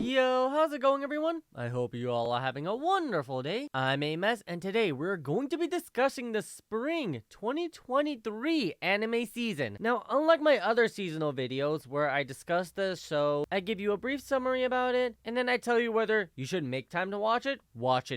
Yo, how's it going, everyone? I hope you all are having a wonderful day. I'm Ames, and today we're going to be discussing the spring 2023 anime season. Now, unlike my other seasonal videos where I discuss the show, I give you a brief summary about it, and then I tell you whether you should make time to watch it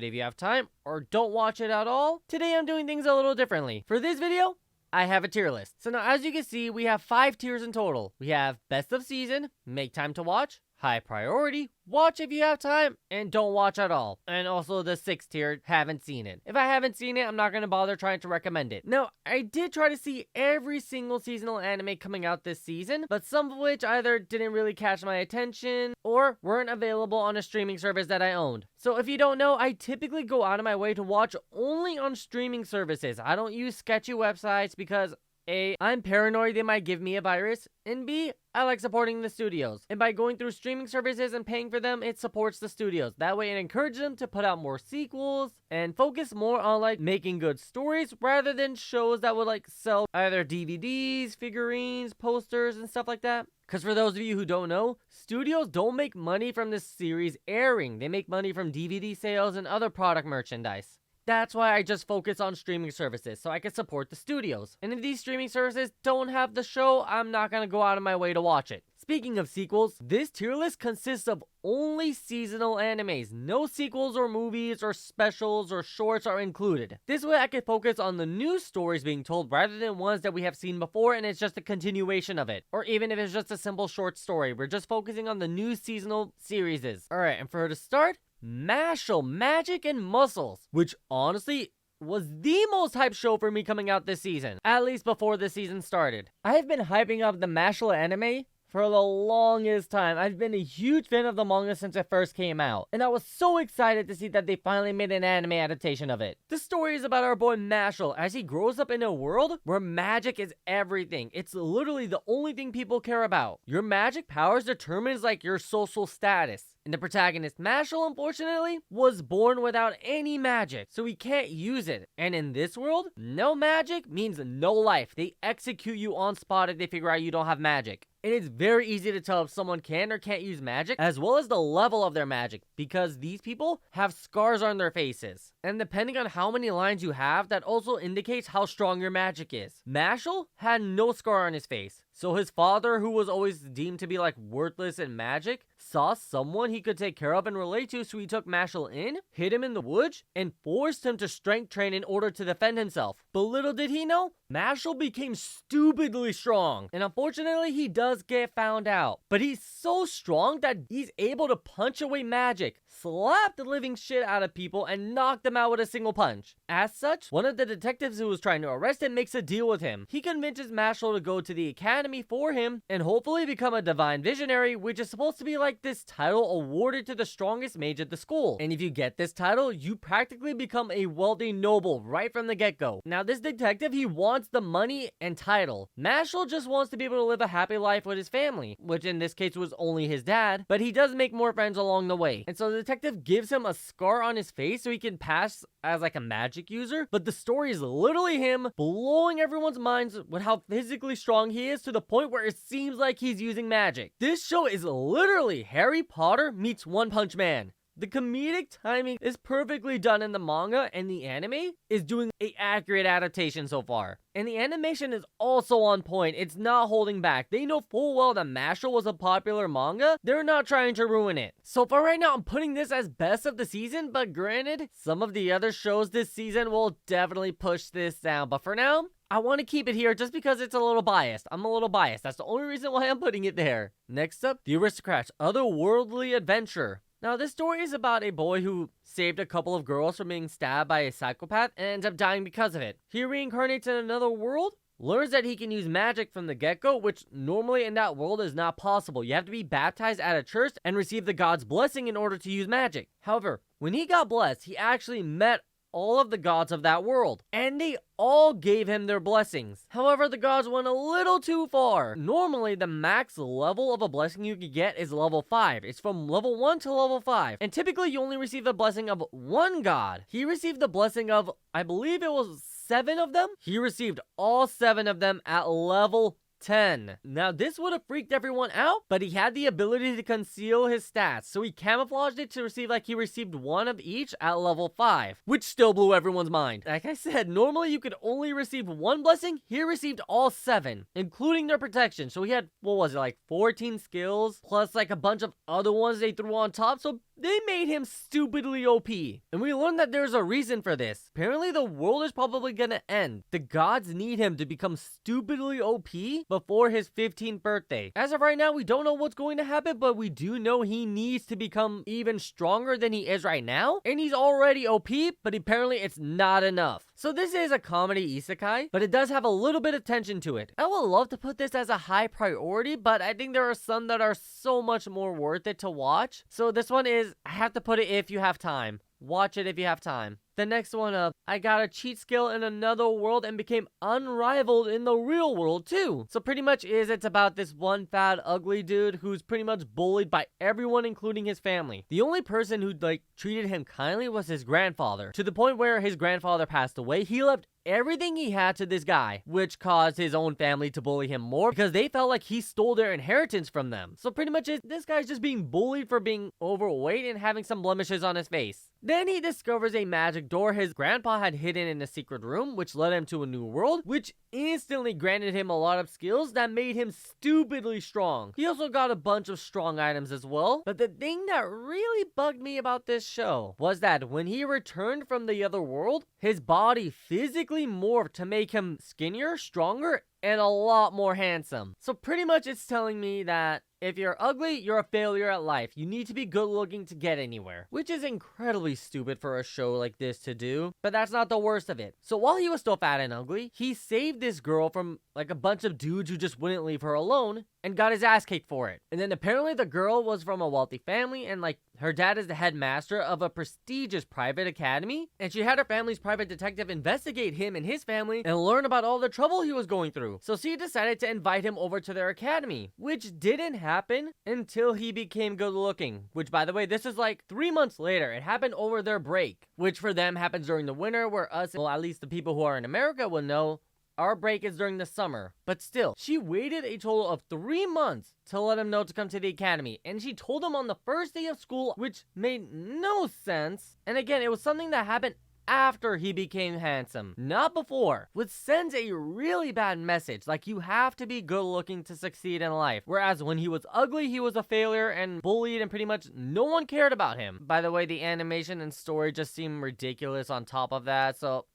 if you have time, or don't watch it at all. Today I'm doing things a little differently. For this video, I have a tier list. So now, as you can see, we have 5 tiers in total. We have best of season, make time to watch, high priority, watch if you have time, and don't watch at all. And also the 6th tier, haven't seen it. If I haven't seen it, I'm not going to bother trying to recommend it. Now, I did try to see every single seasonal anime coming out this season, but some of which either didn't really catch my attention or weren't available on a streaming service that I owned. So if you don't know, I typically go out of my way to watch only on streaming services. I don't use sketchy websites because A, I'm paranoid they might give me a virus, and B, I like supporting the studios. And by going through streaming services and paying for them, it supports the studios. That way it encourages them to put out more sequels and focus more on making good stories rather than shows that would sell either DVDs, figurines, posters, and stuff like that. Because for those of you who don't know, studios don't make money from this series airing. They make money from DVD sales and other product merchandise. That's why I just focus on streaming services, so I can support the studios. And if these streaming services don't have the show, I'm not gonna go out of my way to watch it. Speaking of sequels, this tier list consists of only seasonal animes. No sequels or movies or specials or shorts are included. This way I can focus on the new stories being told rather than ones that we have seen before and it's just a continuation of it. Or even if it's just a simple short story, we're just focusing on the new seasonal series. Alright, and for her to start, Mashle, Magic and Muscles, which honestly was the most hyped show for me coming out this season, at least before the season started. I have been hyping up the Mashle anime for the longest time. I've been a huge fan of the manga since it first came out, and I was so excited to see that they finally made an anime adaptation of it. The story is about our boy Mashle as he grows up in a world where magic is everything. It's literally the only thing people care about. Your magic powers determines your social status. And the protagonist, Mashle, unfortunately, was born without any magic, so he can't use it. And in this world, no magic means no life. They execute you on spot if they figure out you don't have magic. And it's very easy to tell if someone can or can't use magic, as well as the level of their magic, because these people have scars on their faces. And depending on how many lines you have, that also indicates how strong your magic is. Mashle had no scar on his face. So his father, who was always deemed to be worthless in magic, saw someone he could take care of and relate to, so he took Mashle in, hid him in the woods, and forced him to strength train in order to defend himself. But little did he know, Mashle became stupidly strong. And unfortunately, he does get found out. But he's so strong that he's able to punch away magic, slap the living shit out of people, and knock them out with a single punch. As such, one of the detectives who was trying to arrest him makes a deal with him. He convinces Mashle to go to the academy for him and hopefully become a divine visionary, which is supposed to be this title awarded to the strongest mage at the school. And if you get this title, you practically become a wealthy noble right from the get-go. Now, this detective, he wants the money and title. Mashle just wants to be able to live a happy life with his family, which in this case was only his dad, but he does make more friends along the way. And so the detective gives him a scar on his face so he can pass as a magic user, but the story is literally him blowing everyone's minds with how physically strong he is to the point where it seems like he's using magic. This show is literally Harry Potter meets One Punch Man. The comedic timing is perfectly done in the manga, and the anime is doing an accurate adaptation so far. And the animation is also on point. It's not holding back. They know full well that Mashle was a popular manga. They're not trying to ruin it. So for right now, I'm putting this as best of the season, but granted, some of the other shows this season will definitely push this down. But for now, I want to keep it here just because it's a little biased. I'm a little biased. That's the only reason why I'm putting it there. Next up, The Aristocrats, Otherworldly Adventure. Now, this story is about a boy who saved a couple of girls from being stabbed by a psychopath and ends up dying because of it. He reincarnates in another world, learns that he can use magic from the get-go, which normally in that world is not possible. You have to be baptized at a church and receive the god's blessing in order to use magic. However, when he got blessed, he actually met all of the gods of that world, and they all gave him their blessings. However, the gods went a little too far. Normally, the max level of a blessing you could get is level 5. It's from level 1 to level 5. And typically, you only receive the blessing of one god. He received the blessing of, I believe it was 7 of them. He received all 7 of them at level 10. Now, this would have freaked everyone out, but he had the ability to conceal his stats, so he camouflaged it to receive like he received 1 of each at level 5, which still blew everyone's mind. Like I said, normally you could only receive 1 blessing. He received all 7, including their protection. So he had, what was it, like 14 skills, plus like a bunch of other ones they threw on top, so they made him stupidly OP. And we learned that there's a reason for this. Apparently the world is probably gonna end. The gods need him to become stupidly OP before his 15th birthday. As of right now, we don't know what's going to happen, but we do know he needs to become even stronger than he is right now. And he's already OP, but apparently it's not enough. So this is a comedy isekai, but it does have a little bit of tension to it. I would love to put this as a high priority, but I think there are some that are so much more worth it to watch. So this one is, I have to put it if you have time. Watch it if you have time. The next one up, I got a cheat skill in another world and became unrivaled in the real world too. So pretty much it's about this one fat ugly dude who's pretty much bullied by everyone including his family. The only person who like treated him kindly was his grandfather, to the point where his grandfather passed away. He left everything he had to this guy, which caused his own family to bully him more because they felt like he stole their inheritance from them. So pretty much this guy's just being bullied for being overweight and having some blemishes on his face. Then he discovers a magic door his grandpa had hidden in a secret room, which led him to a new world, which instantly granted him a lot of skills that made him stupidly strong. He also got a bunch of strong items as well. But the thing that really bugged me about this show was that when he returned from the other world, his body physically morphed to make him skinnier, stronger, and a lot more handsome. So pretty much it's telling me that if you're ugly, you're a failure at life. You need to be good looking to get anywhere. Which is incredibly stupid for a show like this to do. But that's not the worst of it. So while he was still fat and ugly, he saved this girl from like a bunch of dudes who just wouldn't leave her alone and got his ass kicked for it. And then apparently the girl was from a wealthy family and like her dad is the headmaster of a prestigious private academy. And she had her family's private detective investigate him and his family and learn about all the trouble he was going through. So she decided to invite him over to their academy, which didn't happen until he became good looking. Which, by the way, this is like 3 months later. It happened over their break, which for them happens during the winter, where us, well, at least the people who are in America will know, our break is during the summer. But still, she waited a total of 3 months to let him know to come to the academy. And she told him on the first day of school, which made no sense. And again, it was something that happened after he became handsome, not before, which sends a really bad message. Like, you have to be good looking to succeed in life. Whereas when he was ugly, he was a failure and bullied and pretty much no one cared about him. By the way, the animation and story just seem ridiculous on top of that, so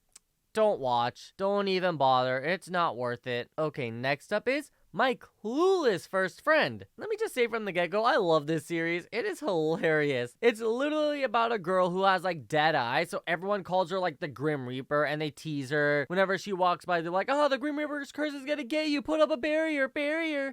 don't watch. Don't even bother. It's not worth it. Okay, next up is My Clueless First Friend. Let me just say from the get-go, I love this series. It is hilarious. It's literally about a girl who has like dead eyes, so everyone calls her like the Grim Reaper, and they tease her. Whenever she walks by, they're like, oh, the Grim Reaper's curse is gonna get you. Put up a barrier.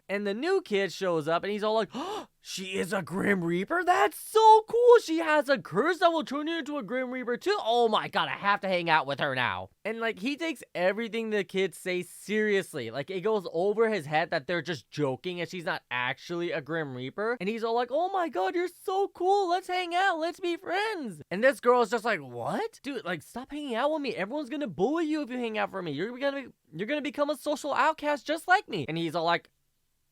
And the new kid shows up, and he's all like, oh, she is a Grim Reaper? That's so cool. She has a curse that will turn you into a Grim Reaper too. Oh my god, I have to hang out with her now. And like, he takes everything the kids say seriously. Like, it goes over his head that they're just joking and she's not actually a Grim Reaper. And he's all like, oh my god, you're so cool. Let's hang out. Let's be friends. And this girl is just like, what? Dude, like, stop hanging out with me. Everyone's gonna bully you if you hang out for me. You're gonna become a social outcast just like me. And he's all like,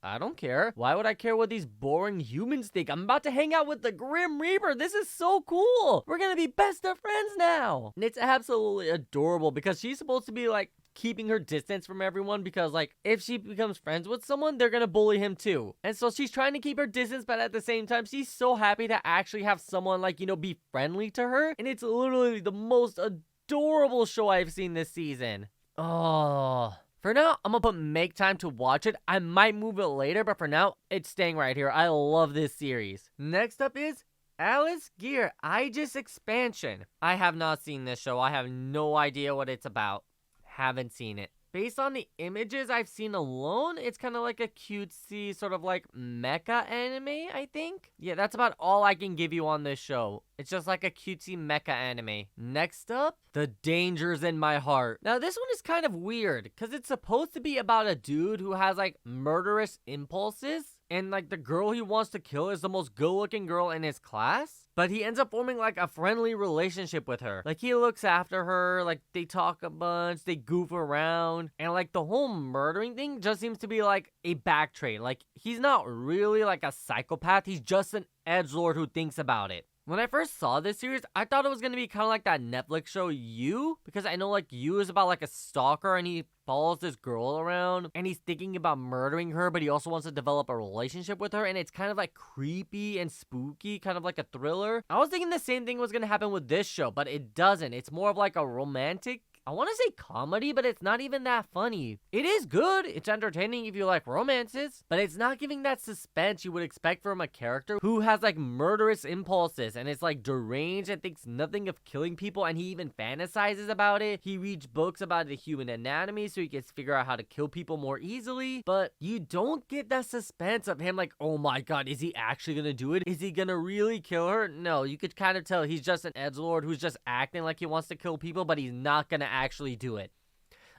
I don't care. Why would I care what these boring humans think? I'm about to hang out with the Grim Reaper. This is so cool. We're gonna be best of friends now. And it's absolutely adorable because she's supposed to be like keeping her distance from everyone because like if she becomes friends with someone, they're gonna bully him too. And so she's trying to keep her distance, but at the same time, she's so happy to actually have someone like, you know, be friendly to her. And it's literally the most adorable show I've seen this season. Oh. For now, I'm gonna make time to watch it. I might move it later, but for now, it's staying right here. I love this series. Next up is Alice Gear Aegis Expansion. I have not seen this show. I have no idea what it's about. Haven't seen it. Based on the images I've seen alone, it's kind of like a cutesy sort of like mecha anime, I think. Yeah, that's about all I can give you on this show. It's just like a cutesy mecha anime. Next up, The Dangers in My Heart. Now, this one is kind of weird because it's supposed to be about a dude who has like murderous impulses. and like the girl he wants to kill is the most good-looking girl in his class, but he ends up forming like a friendly relationship with her. Like he looks after her, like they talk a bunch, they goof around, and like the whole murdering thing just seems to be like a back trait. Like he's not really like a psychopath, he's just an edgelord who thinks about it. When I first saw this series, I thought it was gonna be kind of like that Netflix show You, because I know like You is about like a stalker and he follows this girl around and he's thinking about murdering her, but he also wants to develop a relationship with her, and it's kind of like creepy and spooky, kind of like a thriller. I was thinking the same thing was gonna happen with this show, but it doesn't. It's more of like a romantic, I want to say comedy, but it's not even that funny. It is good, it's entertaining if you like romances, but it's not giving that suspense you would expect from a character who has like murderous impulses and is like deranged and thinks nothing of killing people, and he even fantasizes about it. He reads books about the human anatomy so he can figure out how to kill people more easily, but you don't get that suspense of him like, oh my god, is he actually gonna do it? Is he gonna really kill her? No, you could kind of tell he's just an edgelord who's just acting like he wants to kill people, but he's not gonna actually do it.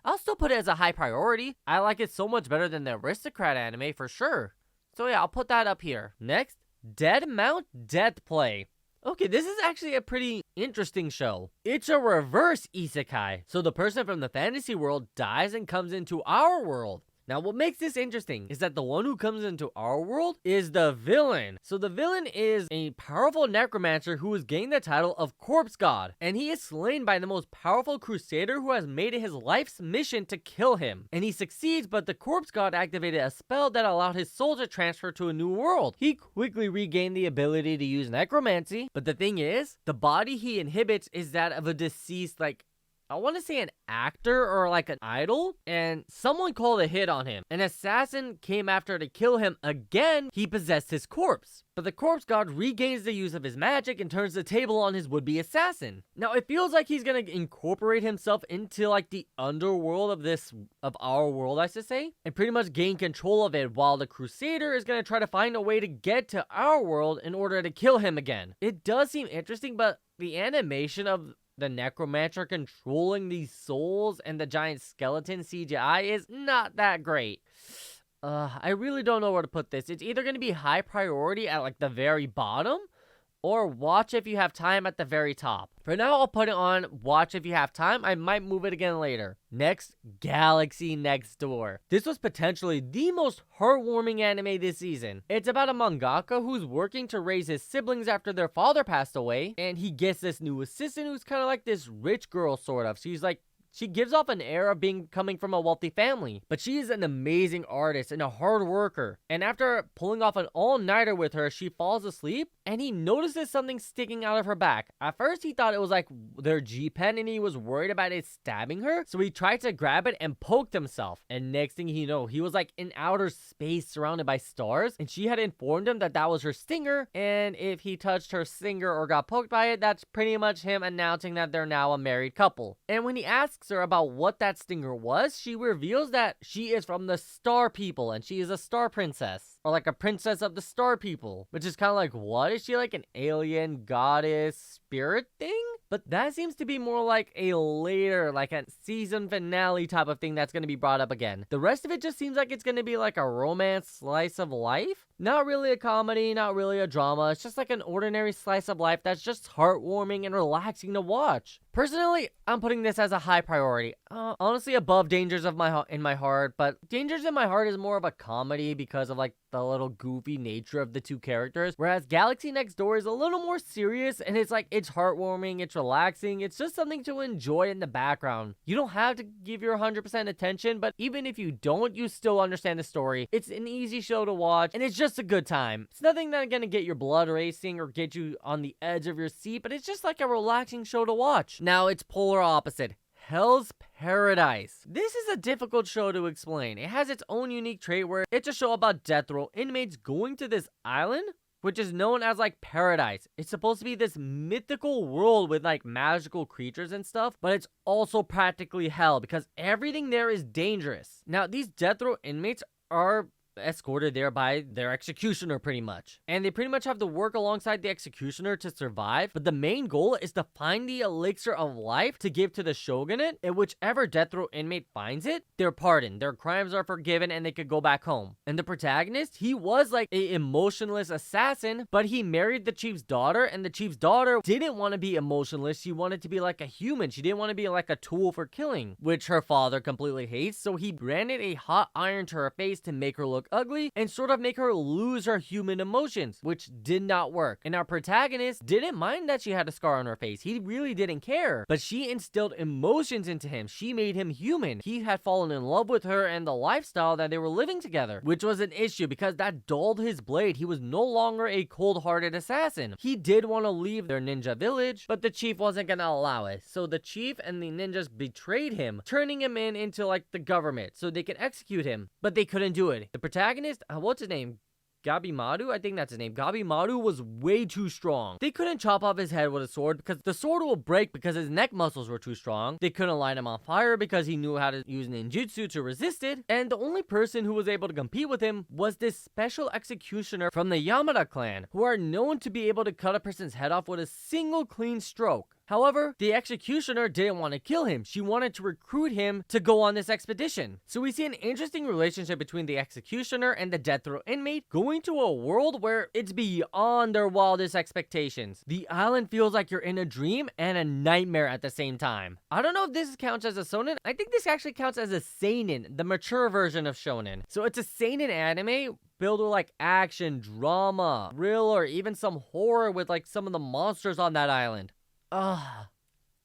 I'll still put it as a high priority. I like it so much better than the Aristocrat anime for sure. So yeah, I'll put that up here. Next, Dead Mount Death Play. Okay, this is actually a pretty interesting show. It's a reverse isekai. So the person from the fantasy world dies and comes into our world. Now, what makes this interesting is that the one who comes into our world is the villain. So the villain is a powerful necromancer who has gained the title of Corpse God, and he is slain by the most powerful crusader who has made it his life's mission to kill him. And he succeeds, but the Corpse God activated a spell that allowed his soul to transfer to a new world. He quickly regained the ability to use necromancy, but the thing is, the body he inhibits is that of a deceased, like, I want to say an actor or like an idol, and someone called a hit on him. An assassin came after to kill him again. He possessed his corpse, but the Corpse God regains the use of his magic and turns the table on his would-be assassin. Now it feels like he's gonna incorporate himself into like the underworld of our world, I should say, and pretty much gain control of it, while the Crusader is gonna try to find a way to get to our world in order to kill him again. It does seem interesting, but the animation of the necromancer controlling these souls and the giant skeleton CGI is not that great. I really don't know where to put this. It's either going to be high priority at like the very bottom, or watch if you have time at the very top. For now, I'll put it on watch if you have time. I might move it again later. Next, Galaxy Next Door. This was potentially the most heartwarming anime this season. It's about a mangaka who's working to raise his siblings after their father passed away, and he gets this new assistant who's kind of like this rich girl, sort of. She gives off an air of coming from a wealthy family, but she is an amazing artist and a hard worker. And after pulling off an all-nighter with her, she falls asleep and he notices something sticking out of her back. At first, he thought it was like their G-pen and he was worried about it stabbing her, so he tried to grab it and poked himself. And next thing you know, he was like in outer space surrounded by stars, and she had informed him that that was her stinger, and if he touched her stinger or got poked by it, that's pretty much him announcing that they're now a married couple. And when he asks her about what that stinger was, she reveals that she is from the Star People and she is a star princess, or like a princess of the Star People, which is kind of like, what? Is she like an alien goddess spirit thing? But that seems to be more like a later, like a season finale type of thing that's going to be brought up again. The rest of it just seems like it's going to be like a romance slice of life. Not really a comedy, not really a drama. It's just like an ordinary slice of life that's just heartwarming and relaxing to watch. Personally, I'm putting this as a high priority. Honestly, above Dangers in my Heart, but Dangers in My Heart is more of a comedy because of like the little goofy nature of the two characters, whereas Galaxy Next Door is a little more serious, and it's like, it's heartwarming, it's relaxing, it's just something to enjoy in the background. You don't have to give your 100% attention, but even if you don't, you still understand the story. It's an easy show to watch, and it's just a good time. It's nothing that's gonna get your blood racing or get you on the edge of your seat, but it's just like a relaxing show to watch. Now, it's polar opposite. Hell's Paradise. This is a difficult show to explain. It has its own unique trait where it's a show about death row inmates going to this island, which is known as like paradise. It's supposed to be this mythical world with like magical creatures and stuff, but it's also practically hell because everything there is dangerous. Now, these death row inmates are escorted there by their executioner pretty much. And they pretty much have to work alongside the executioner to survive, but the main goal is to find the elixir of life to give to the shogunate, and whichever death row inmate finds it, they're pardoned, their crimes are forgiven, and they could go back home. And the protagonist, he was like a emotionless assassin, but he married the chief's daughter, and the chief's daughter didn't want to be emotionless. She wanted to be like a human. She didn't want to be like a tool for killing, which her father completely hates. So he branded a hot iron to her face to make her look ugly and sort of make her lose her human emotions, which did not work. And our protagonist didn't mind that she had a scar on her face. He really didn't care, but she instilled emotions into him. She made him human. He had fallen in love with her and the lifestyle that they were living together, which was an issue because that dulled his blade. He was no longer a cold-hearted assassin. He did want to leave their ninja village, but the chief wasn't gonna allow it. So the chief and the ninjas betrayed him, turning him into like the government so they could execute him, but they couldn't do it. The protagonist, what's his name? Gabimaru? I think that's his name. Gabimaru was way too strong. They couldn't chop off his head with a sword because the sword will break because his neck muscles were too strong. They couldn't light him on fire because he knew how to use ninjutsu to resist it. And the only person who was able to compete with him was this special executioner from the Yamada clan, who are known to be able to cut a person's head off with a single clean stroke. However, the executioner didn't want to kill him. She wanted to recruit him to go on this expedition. So we see an interesting relationship between the executioner and the death row inmate going to a world where it's beyond their wildest expectations. The island feels like you're in a dream and a nightmare at the same time. I don't know if this counts as a shonen. I think this actually counts as a seinen, the mature version of shonen. So it's a seinen anime filled with like action, drama, thriller, even some horror with like some of the monsters on that island. Ugh.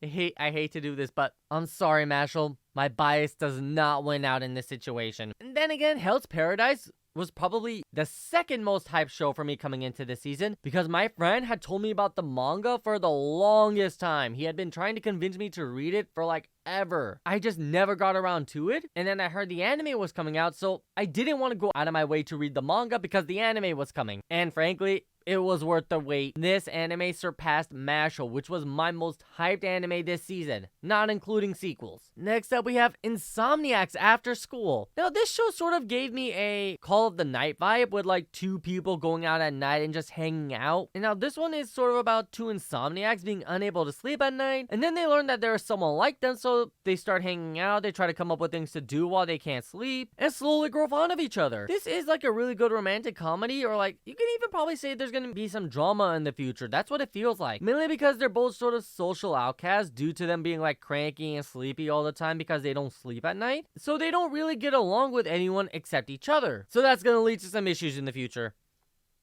I hate to do this, but I'm sorry, Mashal. My bias does not win out in this situation. And then again, Hell's Paradise was probably the second most hyped show for me coming into this season because my friend had told me about the manga for the longest time. He had been trying to convince me to read it for like ever. I just never got around to it. And then I heard the anime was coming out, so I didn't want to go out of my way to read the manga because the anime was coming. And frankly, it was worth the wait. This anime surpassed Mashle, which was my most hyped anime this season, not including sequels. Next up, we have Insomniacs After School. Now, this show sort of gave me a Call of the Night vibe with like two people going out at night and just hanging out. And now this one is sort of about two insomniacs being unable to sleep at night, and then they learn that there is someone like them, so they start hanging out. They try to come up with things to do while they can't sleep and slowly grow fond of each other. This is like a really good romantic comedy, or like you can even probably say there's gonna be some drama in the future. That's what it feels like. Mainly because they're both sort of social outcasts due to them being like cranky and sleepy all the time because they don't sleep at night. So they don't really get along with anyone except each other. So that's gonna lead to some issues in the future.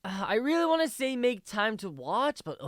I really want to say make time to watch, but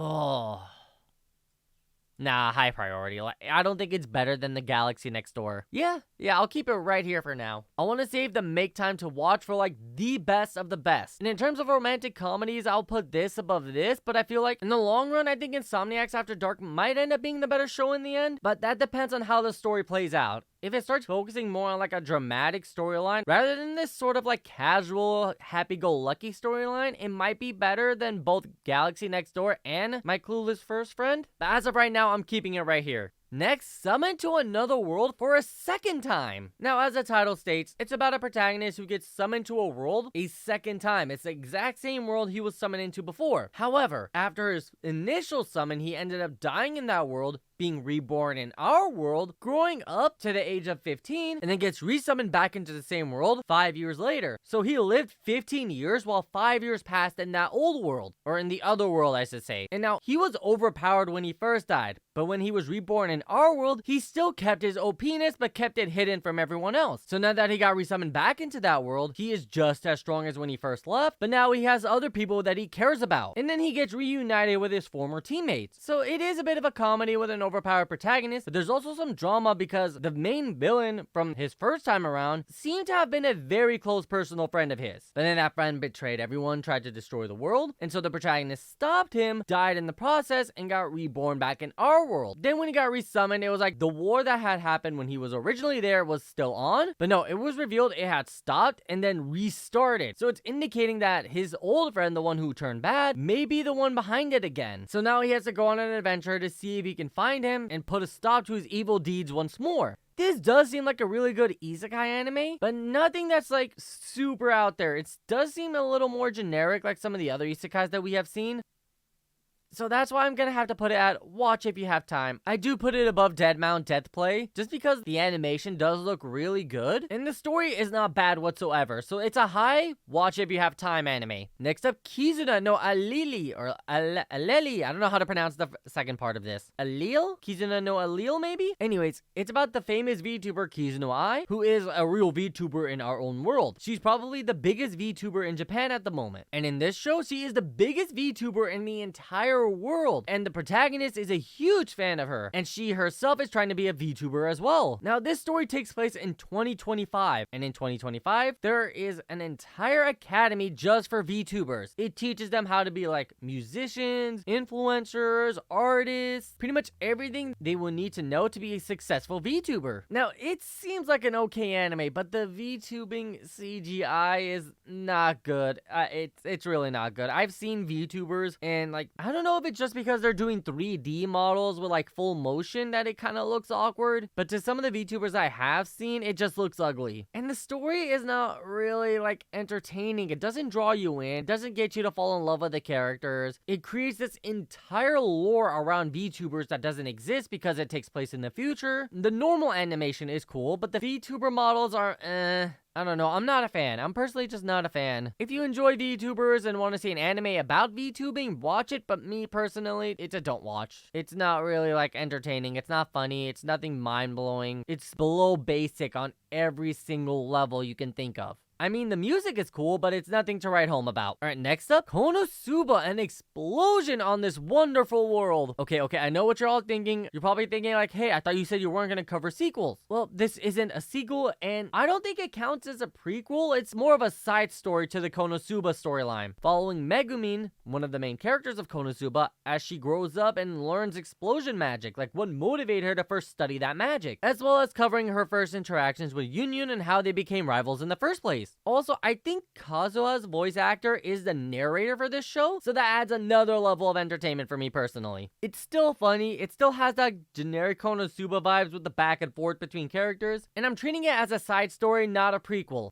nah, high priority. I don't think it's better than the Galaxy Next Door. Yeah, I'll keep it right here for now. I want to save the make time to watch for like the best of the best. And in terms of romantic comedies, I'll put this above this, but I feel like in the long run, I think Insomniacs After Dark might end up being the better show in the end, but that depends on how the story plays out. If it starts focusing more on like a dramatic storyline rather than this sort of like casual happy-go-lucky storyline, it might be better than both Galaxy Next Door and My Clueless First Friend. But as of right now, I'm keeping it right here. Next, Summon to Another World for a second time. Now, as the title states, it's about a protagonist who gets summoned to a world a second time. It's the exact same world he was summoned into before. However, after his initial summon, he ended up dying in that world, being reborn in our world, growing up to the age of 15, and then gets resummoned back into the same world 5 years later. So he lived 15 years while 5 years passed in that old world, or in the other world, I should say. And now, he was overpowered when he first died, but when he was reborn in our world, he still kept his OPness, but kept it hidden from everyone else. So now that he got resummoned back into that world, he is just as strong as when he first left, but now he has other people that he cares about. And then he gets reunited with his former teammates. So it is a bit of a comedy with an overpowered protagonist, but there's also some drama because the main villain from his first time around seemed to have been a very close personal friend of his. But then that friend betrayed everyone, tried to destroy the world, and so the protagonist stopped him, died in the process, and got reborn back in our world. Then when he got resummoned, it was like the war that had happened when he was originally there was still on, but no, it was revealed it had stopped and then restarted. So it's indicating that his old friend, the one who turned bad, may be the one behind it again. So now he has to go on an adventure to see if he can find him and put a stop to his evil deeds once more. this does seem like a really good isekai anime, but nothing that's like super out there. It does seem a little more generic like some of the other isekais that we have seen. So that's why I'm gonna have to put it at watch if you have time. I do put it above Deadmau5 Death Play, just because the animation does look really good, and the story is not bad whatsoever, so it's a high watch if you have time anime. Next up, Kizuna no Alili, or Aleli, I don't know how to pronounce the second part of this. Alil? Kizuna no Alil, maybe? Anyways, it's about the famous VTuber Kizuna Ai, who is a real VTuber in our own world. She's probably the biggest VTuber in Japan at the moment, and in this show, she is the biggest VTuber in the entire world, and the protagonist is a huge fan of her, and she herself is trying to be a VTuber as well. Now, this story takes place in 2025, and in 2025, there is an entire academy just for VTubers. It teaches them how to be like musicians, influencers, artists, pretty much everything they will need to know to be a successful VTuber. Now, it seems like an okay anime, but the VTubing CGI is not good. It's really not good. I've seen VTubers, and like, I don't know if it's just because they're doing 3D models with like full motion that it kind of looks awkward, but to some of the VTubers I have seen, it just looks ugly. And the story is not really like entertaining. It doesn't draw you in, it doesn't get you to fall in love with the characters. It creates this entire lore around VTubers that doesn't exist because it takes place in the future. The normal animation is cool, but the VTuber models are I don't know, I'm not a fan. I'm personally just not a fan. If you enjoy VTubers and want to see an anime about VTubing, watch it, but me personally, it's a don't watch. It's not really like entertaining, it's not funny, it's nothing mind-blowing. It's below basic on every single level you can think of. I mean, the music is cool, but it's nothing to write home about. Alright, next up, Konosuba, an explosion on this wonderful world. Okay, I know what you're all thinking. You're probably thinking like, hey, I thought you said you weren't gonna cover sequels. Well, this isn't a sequel, and I don't think it counts as a prequel. It's more of a side story to the Konosuba storyline, following Megumin, one of the main characters of Konosuba, as she grows up and learns explosion magic, like what motivated her to first study that magic, as well as covering her first interactions with Yunyun and how they became rivals in the first place. Also, I think Kazuha's voice actor is the narrator for this show, so that adds another level of entertainment for me personally. It's still funny, it still has that generic Konosuba vibes with the back and forth between characters, and I'm treating it as a side story, not a prequel.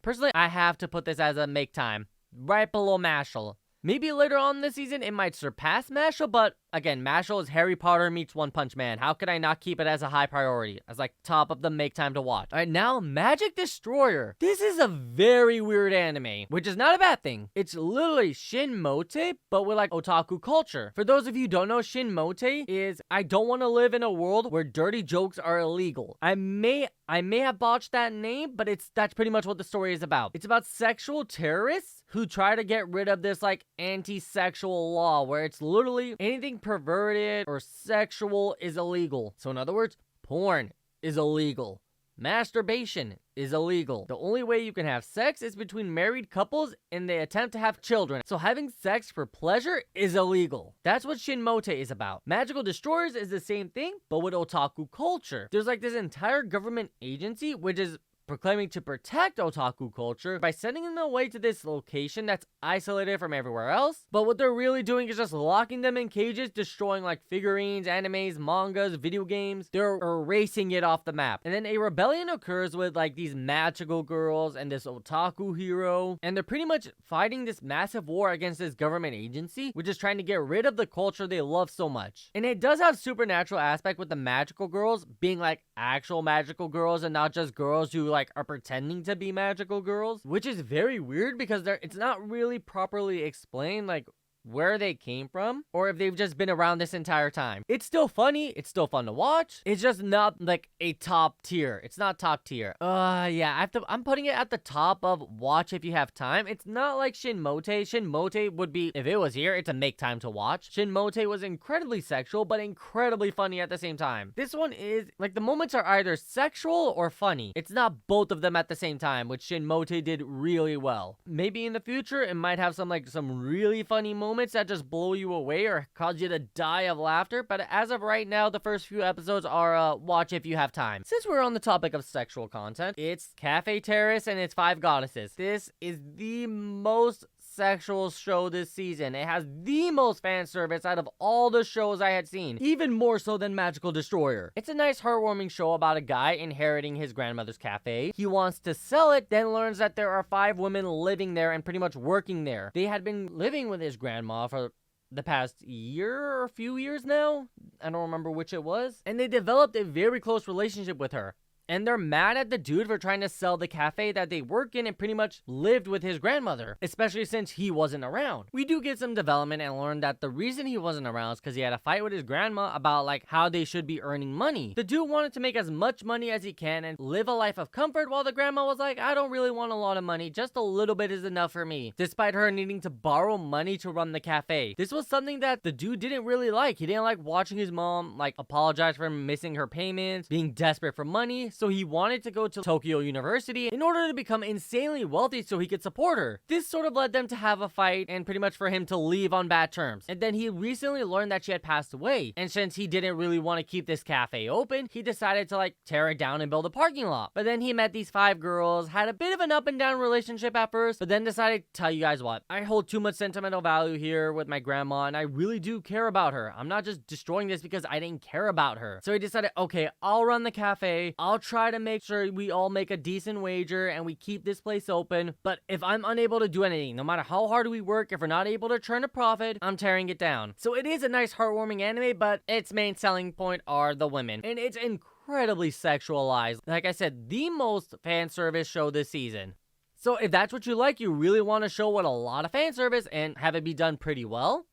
Personally, I have to put this as a make time, right below Mashle. Maybe later on this season, it might surpass Mashle, but again, Mashle is Harry Potter meets One Punch Man. How could I not keep it as a high priority? As like top of the make time to watch. Alright, now Magic Destroyer. This is a very weird anime, which is not a bad thing. It's literally Shin Mote, but with like otaku culture. For those of you who don't know, Shin Mote is, I don't want to live in a world where dirty jokes are illegal. I may have botched that name, but that's pretty much what the story is about. It's about sexual terrorists who try to get rid of this like anti-sexual law where it's literally anything perverted or sexual is illegal. So in other words, porn is illegal. Masturbation is illegal. The only way you can have sex is between married couples and they attempt to have children. So having sex for pleasure is illegal. That's what Shin Mote is about. Magical Destroyers is the same thing, but with otaku culture. There's like this entire government agency which is proclaiming to protect otaku culture by sending them away to this location that's isolated from everywhere else. But what they're really doing is just locking them in cages, destroying like figurines, animes, mangas, video games. They're erasing it off the map. And then a rebellion occurs with like these magical girls and this otaku hero. And they're pretty much fighting this massive war against this government agency, which is trying to get rid of the culture they love so much. And it does have supernatural aspect with the magical girls being like actual magical girls and not just girls who like are pretending to be magical girls, which is very weird because it's not really properly explained like where they came from or if they've just been around this entire time. It's still funny, it's still fun to watch. It's just not like a top tier. It's not top tier. Yeah, I'm putting it at the top of watch if you have time. It's not like Shin Mote. Shin Mote would be, if it was here, it's a make time to watch. Shin Mote was incredibly sexual but incredibly funny at the same time. This one is like the moments are either sexual or funny. It's not both of them at the same time, which Shin Mote did really well. Maybe in the future it might have some really funny moments that just blow you away or cause you to die of laughter, but as of right now, the first few episodes are watch if you have time. Since we're on the topic of sexual content, it's Cafe Terrace and its 5 goddesses. This is the most sexual show this season. It has the most fan service out of all the shows I had seen, even more so than Magical Destroyer. It's a nice heartwarming show about a guy inheriting his grandmother's cafe. He wants to sell it, then learns that there are 5 women living there and pretty much working there. They had been living with his grandma for the past year or a few years now. I don't remember which it was. And they developed a very close relationship with her. And they're mad at the dude for trying to sell the cafe that they work in and pretty much lived with his grandmother, especially since he wasn't around. We do get some development and learn that the reason he wasn't around is because he had a fight with his grandma about like how they should be earning money. The dude wanted to make as much money as he can and live a life of comfort, while the grandma was like, I don't really want a lot of money, just a little bit is enough for me, despite her needing to borrow money to run the cafe. This was something that the dude didn't really like. He didn't like watching his mom like apologize for missing her payments, being desperate for money. So he wanted to go to Tokyo University in order to become insanely wealthy so he could support her. This sort of led them to have a fight and pretty much for him to leave on bad terms. And then he recently learned that she had passed away. And since he didn't really want to keep this cafe open, he decided to like tear it down and build a parking lot. But then he met these 5 girls, had a bit of an up and down relationship at first, but then decided to tell you guys what, I hold too much sentimental value here with my grandma and I really do care about her. I'm not just destroying this because I didn't care about her. So he decided, okay, I'll run the cafe. I'll try to make sure we all make a decent wager and we keep this place open. But if I'm unable to do anything, no matter how hard we work, if we're not able to turn a profit, I'm tearing it down. So it is a nice heartwarming anime, but its main selling point are the women. And it's incredibly sexualized. Like I said, the most fan service show this season. So if that's what you like, you really want to show with a lot of fan service and have it be done pretty well,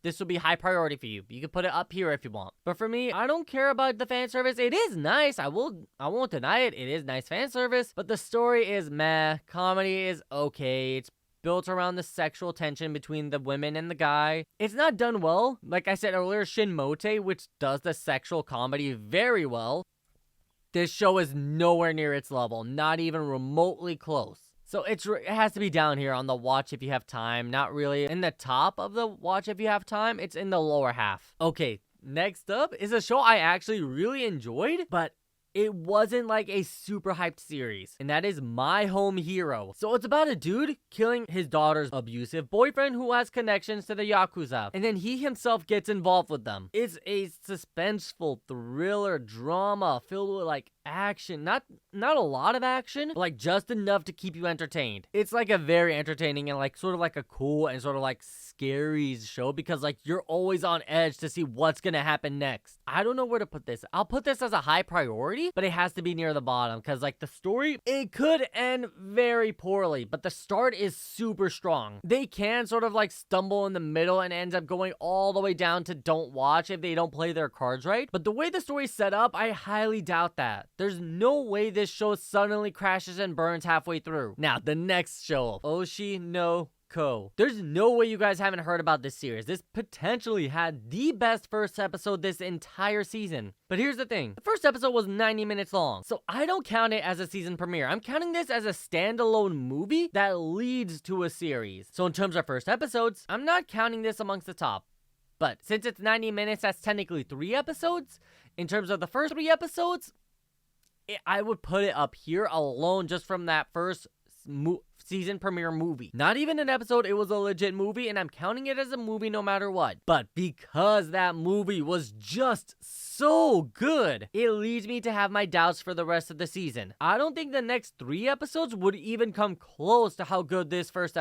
this will be high priority for you. You can put it up here if you want. But for me, I don't care about the fan service. It is nice. I won't deny it. It is nice fan service. But the story is meh. Comedy is okay. It's built around the sexual tension between the women and the guy. It's not done well. Like I said earlier, Shin Mote, which does the sexual comedy very well. This show is nowhere near its level. Not even remotely close. So it has to be down here on the watch if you have time. Not really in the top of the watch if you have time. It's in the lower half. Okay, next up is a show I actually really enjoyed, but it wasn't like a super hyped series, and that is My Home Hero. So it's about a dude killing his daughter's abusive boyfriend who has connections to the Yakuza, and then he himself gets involved with them. It's a suspenseful thriller drama filled with like action, not a lot of action, but like just enough to keep you entertained. It's like a very entertaining and like sort of like a cool and sort of like scary show because like you're always on edge to see what's gonna happen next. I don't know where to put this. I'll put this as a high priority, but it has to be near the bottom because like the story, it could end very poorly, but the start is super strong. They can sort of like stumble in the middle and ends up going all the way down to don't watch if they don't play their cards right. But the way the story's set up, I highly doubt that. There's no way this show suddenly crashes and burns halfway through. Now, the next show, Oshi no Ko. There's no way you guys haven't heard about this series. This potentially had the best first episode this entire season. But here's the thing. The first episode was 90 minutes long, so I don't count it as a season premiere. I'm counting this as a standalone movie that leads to a series. So in terms of first episodes, I'm not counting this amongst the top. But since it's 90 minutes, that's technically 3 episodes. In terms of the first 3 episodes, I would put it up here alone just from that first season premiere movie. Not even an episode, it was a legit movie, and I'm counting it as a movie no matter what. But because that movie was just so good, it leads me to have my doubts for the rest of the season. I don't think the next 3 episodes would even come close to how good this first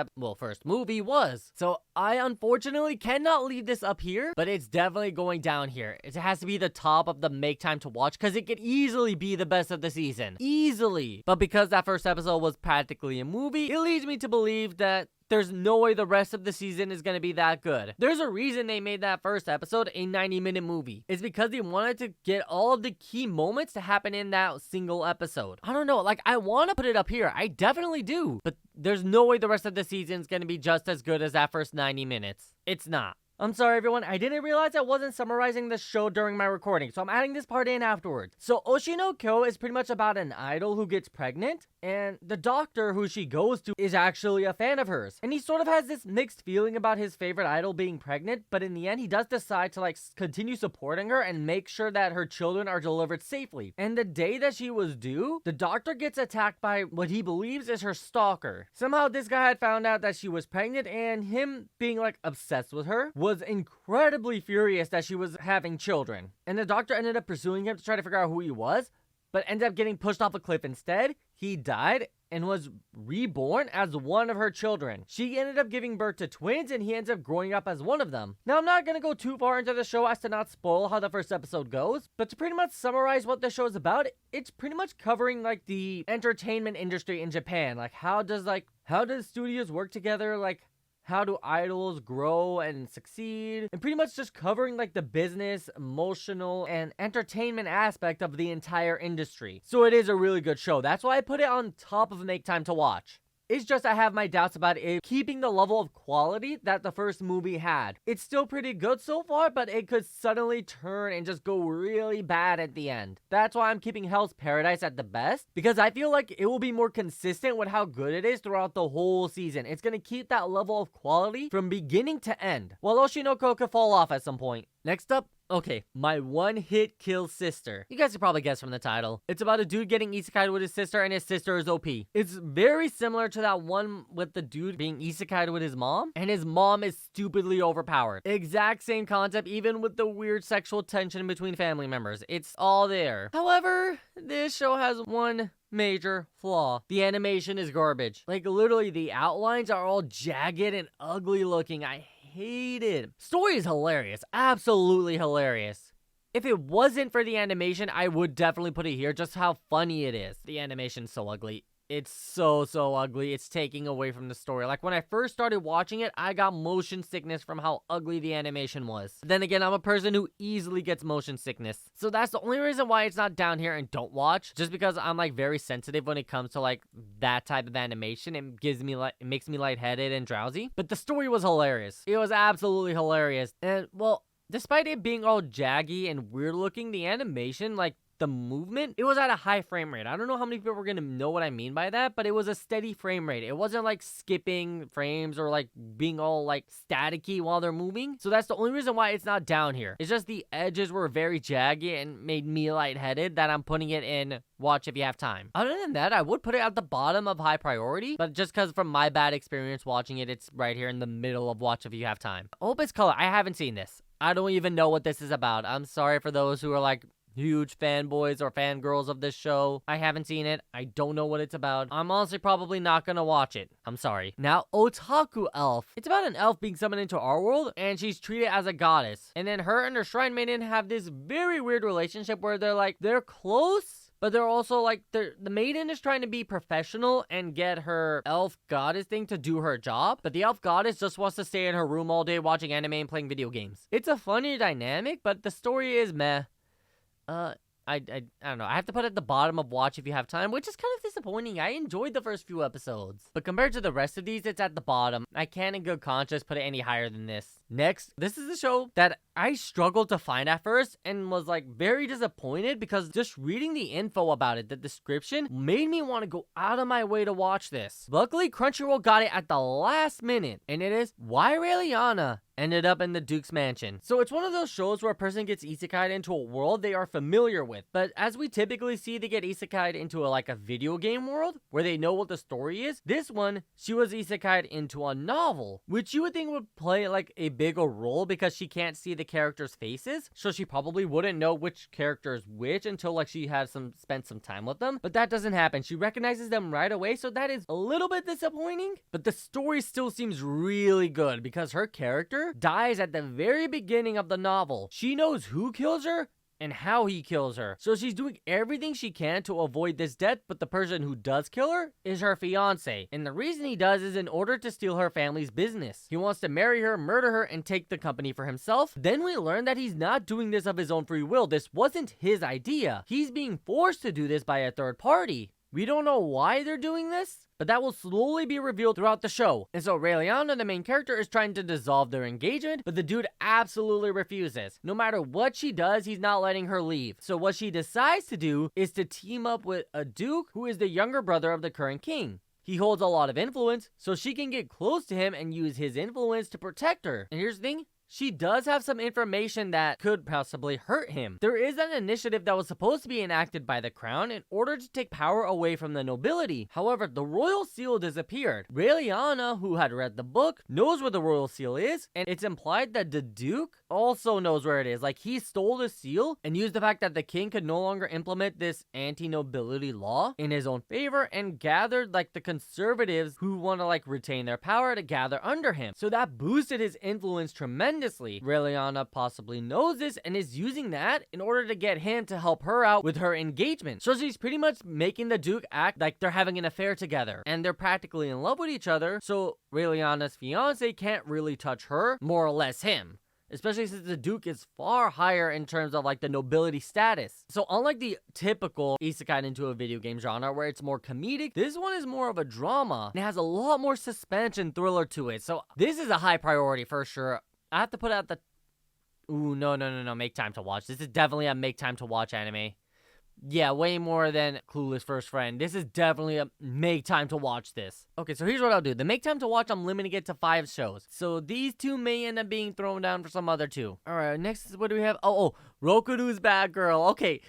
movie was. So I unfortunately cannot leave this up here, but it's definitely going down here. It has to be the top of the make time to watch because it could easily be the best of the season. Easily. But because that first episode was practically a movie, it leads me to believe that there's no way the rest of the season is going to be that good. There's a reason they made that first episode a 90-minute movie. It's because they wanted to get all of the key moments to happen in that single episode. I don't know, like I want to put it up here. I definitely do. But there's no way the rest of the season is going to be just as good as that first 90 minutes. It's not. I'm sorry everyone, I didn't realize I wasn't summarizing the show during my recording, so I'm adding this part in afterwards. So Oshi no Kyo is pretty much about an idol who gets pregnant, And the doctor who she goes to is actually a fan of hers. And he sort of has this mixed feeling about his favorite idol being pregnant, but in the end, he does decide to like continue supporting her and make sure that her children are delivered safely. And the day that she was due, the doctor gets attacked by what he believes is her stalker. Somehow this guy had found out that she was pregnant, and him being like obsessed with her was incredibly furious that she was having children. And the doctor ended up pursuing him to try to figure out who he was, but ended up getting pushed off a cliff instead. He died and was reborn as one of her children. She ended up giving birth to twins, and he ends up growing up as one of them. Now, I'm not gonna go too far into the show as to not spoil how the first episode goes, but to pretty much summarize what the show is about, it's pretty much covering like the entertainment industry in Japan. Like how does studios work together? Like how do idols grow and succeed? And pretty much just covering like the business, emotional, and entertainment aspect of the entire industry. So it is a really good show. That's why I put it on top of Make Time to Watch. It's just I have my doubts about it keeping the level of quality that the first movie had. It's still pretty good so far, but it could suddenly turn and just go really bad at the end. That's why I'm keeping Hell's Paradise at the best, because I feel like it will be more consistent with how good it is throughout the whole season. It's gonna keep that level of quality from beginning to end, while Oshinoko could fall off at some point. Next up, okay, my one-hit kill sister. You guys could probably guess from the title. It's about a dude getting isekai'd with his sister, and his sister is OP. It's very similar to that one with the dude being isekai'd with his mom, and his mom is stupidly overpowered. Exact same concept, even with the weird sexual tension between family members. It's all there. However, this show has one major flaw. The animation is garbage. Like, literally, the outlines are all jagged and ugly looking. I hate it. Story is hilarious. Absolutely hilarious. If it wasn't for the animation, I would definitely put it here, just how funny it is. The animation's so ugly. It's so ugly. It's taking away from the story. Like, when I first started watching it, I got motion sickness from how ugly the animation was. Then again, I'm a person who easily gets motion sickness. So that's the only reason why it's not down here and don't watch. Just because I'm, like, very sensitive when it comes to, like, that type of animation. It makes me lightheaded and drowsy. But the story was hilarious. It was absolutely hilarious. And, well, despite it being all jaggy and weird looking, the animation, like, the movement, it was at a high frame rate. I don't know how many people are gonna know what I mean by that, but it was a steady frame rate. It wasn't like skipping frames or like being all like staticky while they're moving. So that's the only reason why it's not down here. It's just the edges were very jaggy and made me lightheaded that I'm putting it in watch if you have time. Other than that, I would put it at the bottom of high priority, but just because from my bad experience watching it, it's right here in the middle of watch if you have time. Opus Color, I haven't seen this. I don't even know what this is about. I'm sorry for those who are like huge fanboys or fangirls of this show. I haven't seen it. I don't know what it's about. I'm honestly probably not gonna watch it. I'm sorry. Now, Otaku Elf. It's about an elf being summoned into our world, and she's treated as a goddess. And then her and her shrine maiden have this very weird relationship where they're close, but they're also like, the maiden is trying to be professional and get her elf goddess thing to do her job, but the elf goddess just wants to stay in her room all day watching anime and playing video games. It's a funny dynamic, but the story is meh. I don't know. I have to put it at the bottom of watch if you have time, which is kind of disappointing. I enjoyed the first few episodes, but compared to the rest of these, it's at the bottom. I can't in good conscience put it any higher than this. Next, this is a show that I struggled to find at first and was like very disappointed because just reading the info about it, the description, made me want to go out of my way to watch this. Luckily, Crunchyroll got it at the last minute, and it is Why Raeliana Ended Up in the Duke's Mansion. So it's one of those shows where a person gets isekai'd into a world they are familiar with, but as we typically see, they get isekai'd into a video game world where they know what the story is. This one, she was isekai'd into a novel, which you would think would play like a bigger role because she can't see the characters' faces, so she probably wouldn't know which character is which until like she had spent some time with them. But that doesn't happen. She recognizes them right away, so that is a little bit disappointing. But the story still seems really good because her character dies at the very beginning of the novel. She knows who kills her and how he kills her. So she's doing everything she can to avoid this death, but the person who does kill her is her fiance. And the reason he does is in order to steal her family's business. He wants to marry her, murder her, and take the company for himself. Then we learn that he's not doing this of his own free will. This wasn't his idea. He's being forced to do this by a third party. We don't know why they're doing this, but that will slowly be revealed throughout the show. And so Raeliana, the main character, is trying to dissolve their engagement, but the dude absolutely refuses. No matter what she does, he's not letting her leave. So what she decides to do is to team up with a duke who is the younger brother of the current king. He holds a lot of influence, so she can get close to him and use his influence to protect her. And here's the thing. She does have some information that could possibly hurt him. There is an initiative that was supposed to be enacted by the crown in order to take power away from the nobility. However, the royal seal disappeared. Raeliana, who had read the book, knows where the royal seal is, and it's implied that the duke also knows where it is. Like, he stole the seal and used the fact that the king could no longer implement this anti-nobility law in his own favor and gathered like the conservatives who want to like retain their power to gather under him. So that boosted his influence tremendously. Raeliana possibly knows this and is using that in order to get him to help her out with her engagement. So she's pretty much making the duke act like they're having an affair together and they're practically in love with each other. So Raeliana's fiance can't really touch her, more or less him. Especially since the duke is far higher in terms of like the nobility status. So unlike the typical isekai into a video game genre where it's more comedic, this one is more of a drama and it has a lot more suspense and thriller to it. So this is a high priority for sure. I have to put out the... Ooh, no. Make time to watch. This is definitely a make time to watch anime. Yeah, way more than Clueless First Friend. This is definitely a make time to watch this. Okay, so here's what I'll do. The make time to watch, I'm limiting it to 5 shows. So these 2 may end up being thrown down for some other 2. Alright, next, what do we have? Oh, Rokuru's Bad Girl. Okay.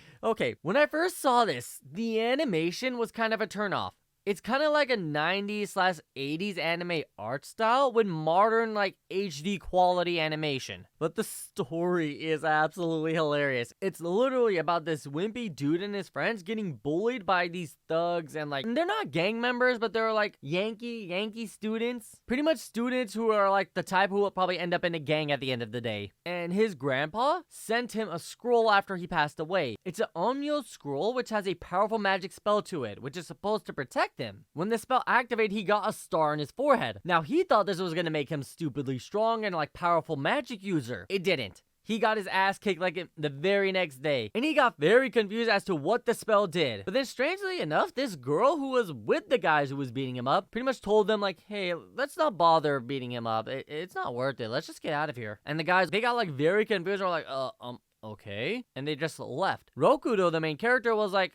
When I first saw this, the animation was kind of a turnoff. It's kind of like a 90s/80s anime art style with modern like HD quality animation. But the story is absolutely hilarious. It's literally about this wimpy dude and his friends getting bullied by these thugs and like, they're not gang members, but they're like Yankee students. Pretty much students who are like the type who will probably end up in a gang at the end of the day. And his grandpa sent him a scroll after he passed away. It's an Onmyo scroll which has a powerful magic spell to it, which is supposed to protect him. When the spell activated, he got a star on his forehead. Now he thought this was gonna make him stupidly strong and like powerful magic user. It didn't. He got his ass kicked like the very next day. And he got very confused as to what the spell did. But then strangely enough, this girl who was with the guys who was beating him up pretty much told them like, hey, let's not bother beating him up. It's not worth it. Let's just get out of here. And the guys, they got like very confused and were like, okay. And they just left. Rokudo, the main character, was like,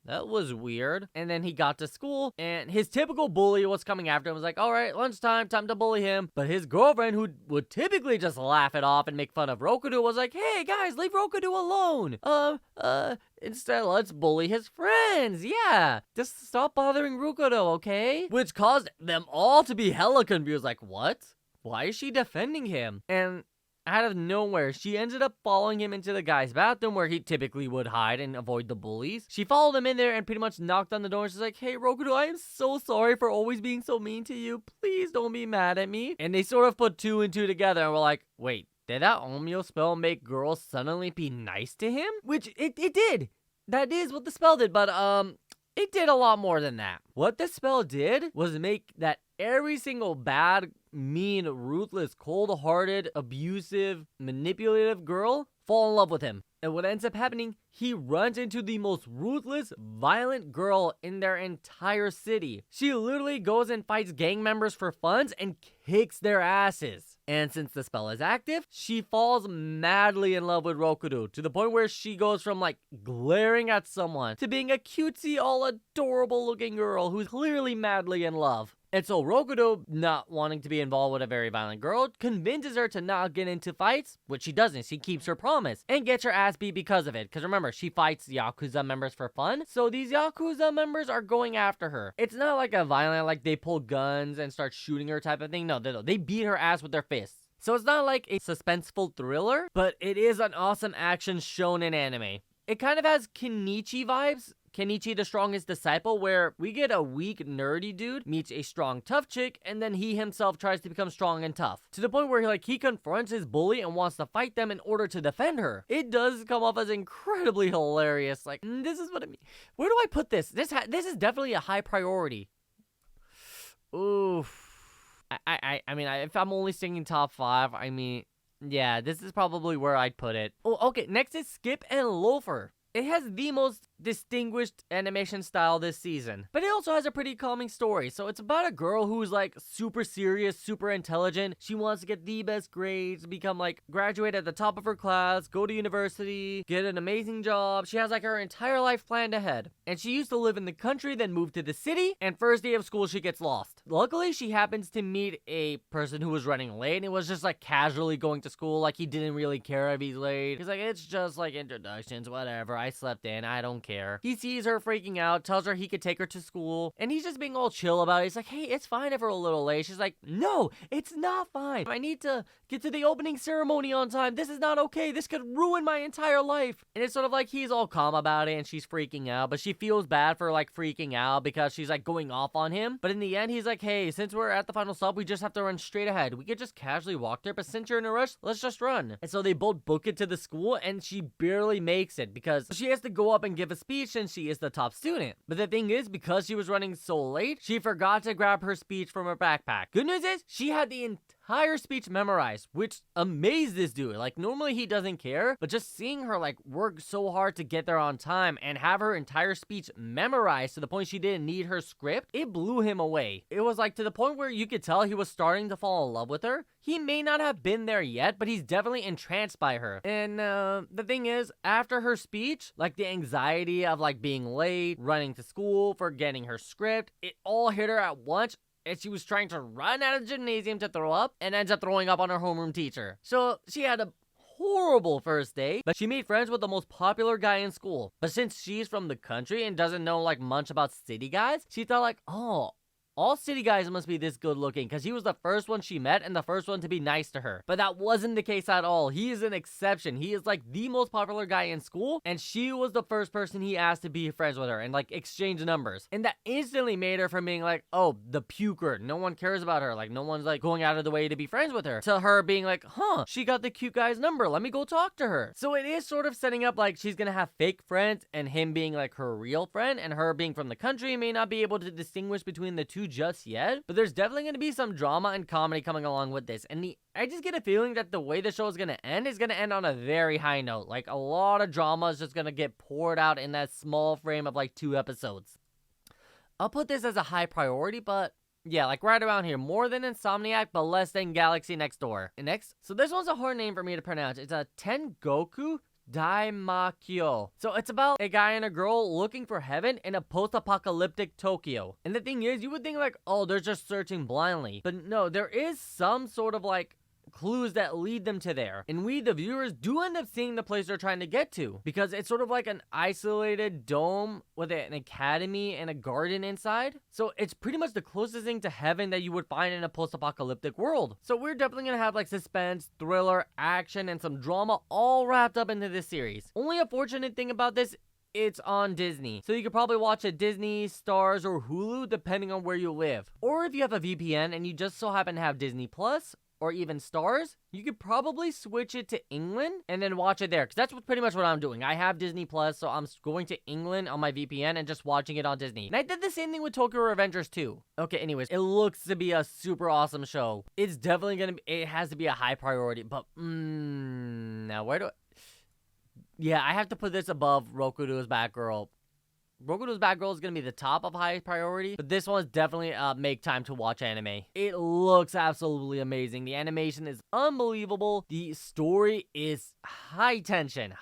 that was weird. And then he got to school and his typical bully was coming after him, was like, all right, lunchtime, time to bully him. But his girlfriend, who would typically just laugh it off and make fun of Rokudo, was like, hey guys, leave Rokudo alone. Instead, let's bully his friends. Yeah, just stop bothering Rokudo, okay? Which caused them all to be hella confused. Like, what? Why is she defending him? And out of nowhere, she ended up following him into the guy's bathroom where he typically would hide and avoid the bullies. She followed him in there and pretty much knocked on the door. And she's like, hey, Rokudo, I am so sorry for always being so mean to you. Please don't be mad at me. And they sort of put 2 and 2 together and were like, wait, did that Onmyo spell make girls suddenly be nice to him? Which it did. That is what the spell did, but it did a lot more than that. What the spell did was make that every single bad, mean, ruthless, cold-hearted, abusive, manipulative girl fall in love with him. And what ends up happening, he runs into the most ruthless, violent girl in their entire city. She literally goes and fights gang members for funds and kicks their asses. And since the spell is active, she falls madly in love with Rokudo to the point where she goes from like glaring at someone to being a cutesy, all adorable looking girl who's clearly madly in love. And so Rokudo, not wanting to be involved with a very violent girl, convinces her to not get into fights, which she doesn't. She keeps her promise and gets her ass beat because of it. Because remember, she fights Yakuza members for fun. So these Yakuza members are going after her. It's not like a violent, like they pull guns and start shooting her type of thing. No, they beat her ass with their fists. So it's not like a suspenseful thriller, but it is an awesome action shonen anime. It kind of has Kenichi vibes. Kenichi the Strongest Disciple, where we get a weak, nerdy dude meets a strong, tough chick, and then he himself tries to become strong and tough. To the point where he confronts his bully and wants to fight them in order to defend her. It does come off as incredibly hilarious. Like, this is what I mean. Where do I put this? This is definitely a high priority. Oof. I mean, if I'm only singing top 5, I mean, yeah, this is probably where I'd put it. Oh, okay, next is Skip and Loafer. It has the most distinguished animation style this season. But it also has a pretty calming story. So it's about a girl who's like super serious, super intelligent. She wants to get the best grades, become like graduate at the top of her class, go to university, get an amazing job. She has like her entire life planned ahead. And she used to live in the country, then moved to the city, and first day of school she gets lost. Luckily, she happens to meet a person who was running late and it was just like casually going to school, like he didn't really care if he's late. He's like, it's just like introductions, whatever, I slept in, I don't care. He sees her freaking out, tells her he could take her to school, and he's just being all chill about it. He's like, hey, it's fine if we're a little late. She's like, no, it's not fine. I need to get to the opening ceremony on time. This is not okay. This could ruin my entire life. And it's sort of like he's all calm about it and she's freaking out, but she feels bad for like freaking out because she's like going off on him. But in the end, he's like, hey, since we're at the final stop, we just have to run straight ahead. We could just casually walk there, but since you're in a rush, let's just run. And so they both book it to the school and she barely makes it because she has to go up and give a speech and she is the top student. But the thing is, because she was running so late, she forgot to grab her speech from her backpack. Good news is, she had the entire speech memorized, which amazed this dude. Like, normally he doesn't care, but just seeing her like work so hard to get there on time and have her entire speech memorized to the point she didn't need her script, it blew him away. It was like to the point where you could tell he was starting to fall in love with her. He may not have been there yet, but he's definitely entranced by her. And the thing is, after her speech, like the anxiety of like being late, running to school, forgetting her script, it all hit her at once. And she was trying to run out of the gymnasium to throw up and ends up throwing up on her homeroom teacher. So she had a horrible first day, but she made friends with the most popular guy in school. But since she's from the country and doesn't know like much about city guys, she thought like, oh, all city guys must be this good looking because he was the first one she met and the first one to be nice to her. But that wasn't the case at all. He is an exception. He is like the most popular guy in school and she was the first person he asked to be friends with her and like exchange numbers. And that instantly made her from being like, oh, the puker. No one cares about her. Like no one's like going out of the way to be friends with her. To her being like, huh, she got the cute guy's number. Let me go talk to her. So it is sort of setting up like she's gonna have fake friends and him being like her real friend and her being from the country may not be able to distinguish between the two just yet, but there's definitely going to be some drama and comedy coming along with this. And I just get a feeling that the way the show is going to end on a very high note. Like a lot of drama is just going to get poured out in that small frame of like 2 episodes. I'll put this as a high priority, but yeah, like right around here. More than Insomniac, but less than Galaxy Next Door. And next, so this one's a hard name for me to pronounce. It's a Tengoku Daimakyo. So it's about a guy and a girl looking for heaven in a post-apocalyptic Tokyo. And the thing is, you would think like, oh, they're just searching blindly. But no, there is some sort of like clues that lead them to there. And we, the viewers, do end up seeing the place they're trying to get to. Because it's sort of like an isolated dome with an academy and a garden inside. So it's pretty much the closest thing to heaven that you would find in a post-apocalyptic world. So we're definitely gonna have like suspense, thriller, action, and some drama all wrapped up into this series. Only unfortunate thing about this, it's on Disney. So you could probably watch it Disney, Stars, or Hulu depending on where you live. Or if you have a VPN and you just so happen to have Disney Plus, or even Stars, you could probably switch it to England and then watch it there. Because that's pretty much what I'm doing. I have Disney Plus, so I'm going to England on my VPN and just watching it on Disney. And I did the same thing with Tokyo Revengers too. Okay, anyways, it looks to be a super awesome show. It's definitely gonna be, it has to be a high priority. But, now where do I... Yeah, I have to put this above Rokuru's Batgirl. Rokuru's Batgirl is going to be the top of high priority, but this one's definitely make time to watch anime. It looks absolutely amazing. The animation is unbelievable. The story is high tension.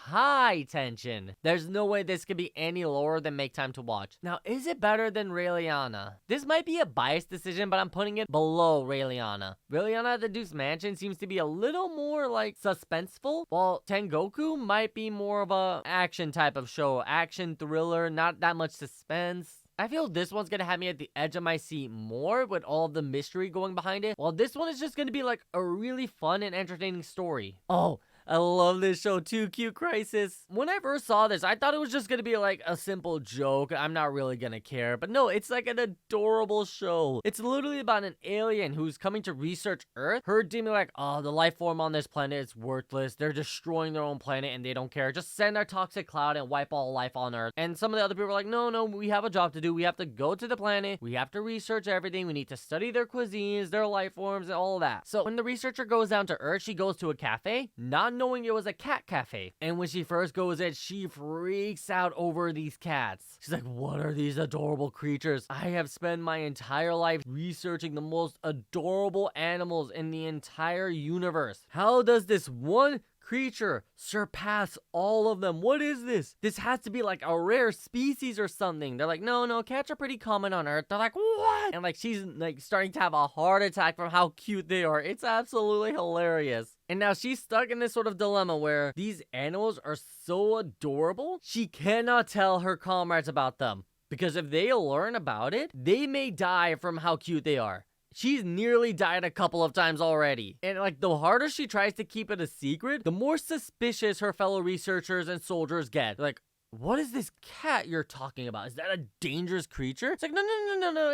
There's no way this could be any lower than make time to watch. Now, is it better than Raeliana? This might be a biased decision, but I'm putting it below Raeliana. Raeliana at the Duke's Mansion seems to be a little more like suspenseful, while Tengoku might be more of a action type of show. Action, thriller, not that much suspense. I feel this one's gonna have me at the edge of my seat more with all of the mystery going behind it, while this one is just gonna be like a really fun and entertaining story. Oh, I love this show too, Q Crisis. When I first saw this, I thought it was just gonna be like a simple joke. I'm not really gonna care. But no, it's like an adorable show. It's literally about an alien who's coming to research Earth. Her deeming like, oh, the life form on this planet is worthless. They're destroying their own planet and they don't care. Just send our toxic cloud and wipe all life on Earth. And some of the other people are like, no, we have a job to do. We have to go to the planet. We have to research everything. We need to study their cuisines, their life forms, and all of that. So when the researcher goes down to Earth, she goes to a cafe, not knowing it was a cat cafe. And when she first goes in, she freaks out over these cats. She's like, what are these adorable creatures? I have spent my entire life researching the most adorable animals in the entire universe. How does this one creature surpass all of them? What is this? This has to be like a rare species or something. They're like, no, cats are pretty common on Earth. They're like, what? And like she's like starting to have a heart attack from how cute they are. It's absolutely hilarious. And now she's stuck in this sort of dilemma where these animals are so adorable, she cannot tell her comrades about them. Because if they learn about it, they may die from how cute they are. She's nearly died a couple of times already. And like the harder she tries to keep it a secret, the more suspicious her fellow researchers and soldiers get. Like, what is this cat you're talking about? Is that a dangerous creature? It's like, no,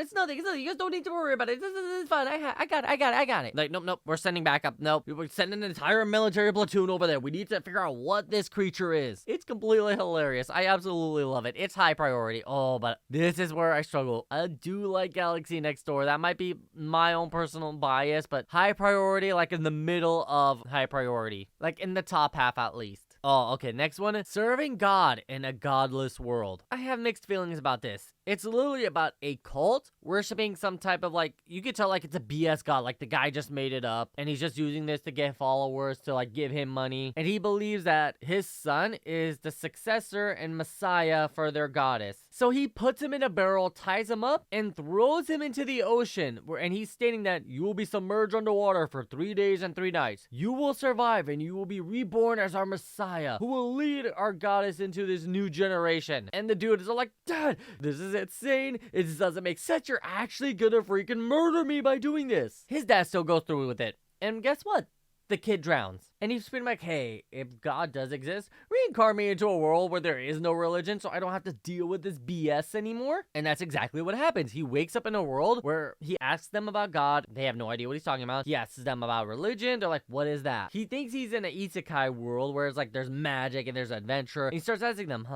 it's nothing. You guys don't need to worry about it. It's fine. I got it. Like, nope, we're sending backup. Nope, we're sending an entire military platoon over there. We need to figure out what this creature is. It's completely hilarious. I absolutely love it. It's high priority. Oh, but this is where I struggle. I do like Galaxy Next Door. That might be my own personal bias, but high priority, like in the middle of high priority. Like in the top half at least. Oh, okay, next one. Serving God in a godless world. I have mixed feelings about this. It's literally about a cult worshipping some type of like, you could tell like it's a BS god, like the guy just made it up and he's just using this to get followers to like give him money. And he believes that his son is the successor and messiah for their goddess. So he puts him in a barrel, ties him up, and throws him into the ocean. And he's stating that you will be submerged underwater for 3 days and 3 nights. You will survive and you will be reborn as our messiah, who will lead our goddess into this new generation. And the dude is all like, Dad, this is insane. It just doesn't make sense. You're actually gonna freaking murder me by doing this. His dad still goes through with it. And guess what? The kid drowns. And he's been like, hey, if God does exist, reincarnate me into a world where there is no religion so I don't have to deal with this BS anymore. And that's exactly what happens. He wakes up in a world where he asks them about God. They have no idea what he's talking about. He asks them about religion. They're like, what is that? He thinks he's in an isekai world where it's like there's magic and there's adventure. And he starts asking them,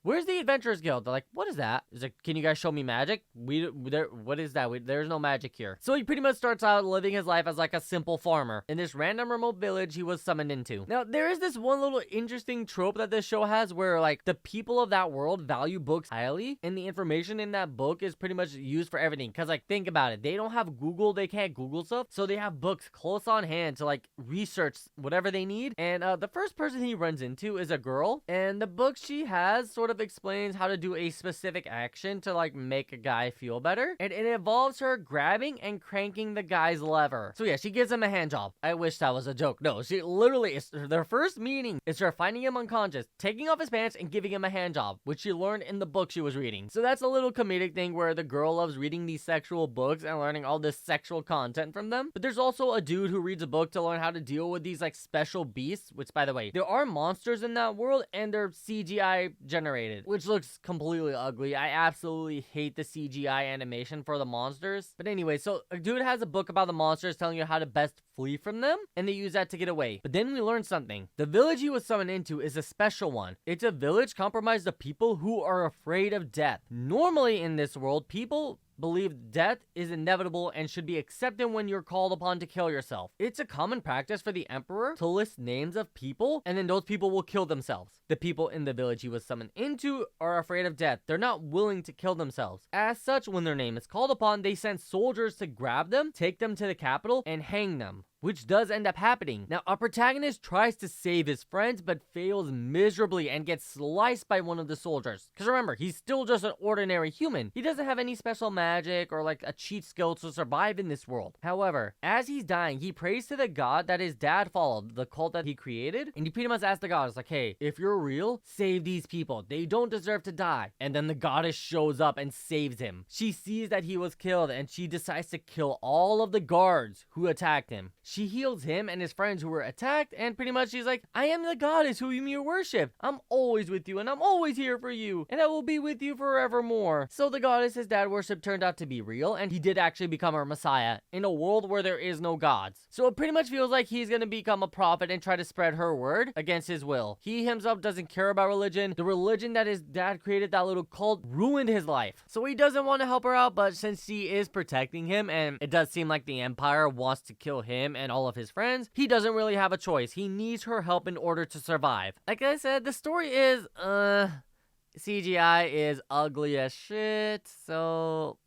where's the Adventurers Guild? They're like, what is that? He's like, can you guys show me magic? What is that? There's no magic here. So he pretty much starts out living his life as like a simple farmer in this random remote village he was summoned into. Now, there is this one little interesting trope that this show has where like the people of that world value books highly and the information in that book is pretty much used for everything. Cause like, think about it. They don't have Google. They can't Google stuff. So they have books close on hand to like research whatever they need. And the first person he runs into is a girl, and the book she has sort of explains how to do a specific action to like make a guy feel better, and it involves her grabbing and cranking the guy's lever. So yeah, she gives him a hand job. I wish that was a joke. No, she literally is, their first meeting is her finding him unconscious, taking off his pants and giving him a hand job, which she learned in the book she was reading. So that's a little comedic thing where the girl loves reading these sexual books and learning all this sexual content from them. But there's also a dude who reads a book to learn how to deal with these like special beasts, which by the way, there are monsters in that world and they're CGI generated, which looks completely ugly. I absolutely hate the CGI animation for the monsters. But anyway, so a dude has a book about the monsters telling you how to best flee from them, and they use that to get away. But then we learn something. The village he was summoned into is a special one. It's a village comprised of people who are afraid of death. Normally in this world, people believe death is inevitable and should be accepted when you're called upon to kill yourself. It's a common practice for the emperor to list names of people, and then those people will kill themselves. The people in the village he was summoned into are afraid of death. They're not willing to kill themselves. As such, when their name is called upon, they send soldiers to grab them, take them to the capital, and hang them, which does end up happening. Now, our protagonist tries to save his friends, but fails miserably and gets sliced by one of the soldiers. Because remember, he's still just an ordinary human. He doesn't have any special magic or like a cheat skill to survive in this world. However, as he's dying, he prays to the god that his dad followed, the cult that he created, and he pretty much asks the goddess, like, hey, if you're real, save these people. They don't deserve to die. And then the goddess shows up and saves him. She sees that he was killed, and she decides to kill all of the guards who attacked him. She heals him and his friends who were attacked, and pretty much she's like, I am the goddess whom you worship. I'm always with you, and I'm always here for you, and I will be with you forevermore. So the goddess his dad worshipped turned out to be real, and he did actually become our messiah in a world where there is no gods. So it pretty much feels like he's gonna become a prophet and try to spread her word against his will. He himself doesn't care about religion. The religion that his dad created, that little cult, ruined his life. So he doesn't want to help her out, but since she is protecting him, and it does seem like the empire wants to kill him and all of his friends, he doesn't really have a choice. He needs her help in order to survive. Like I said, the story is, CGI is ugly as shit, so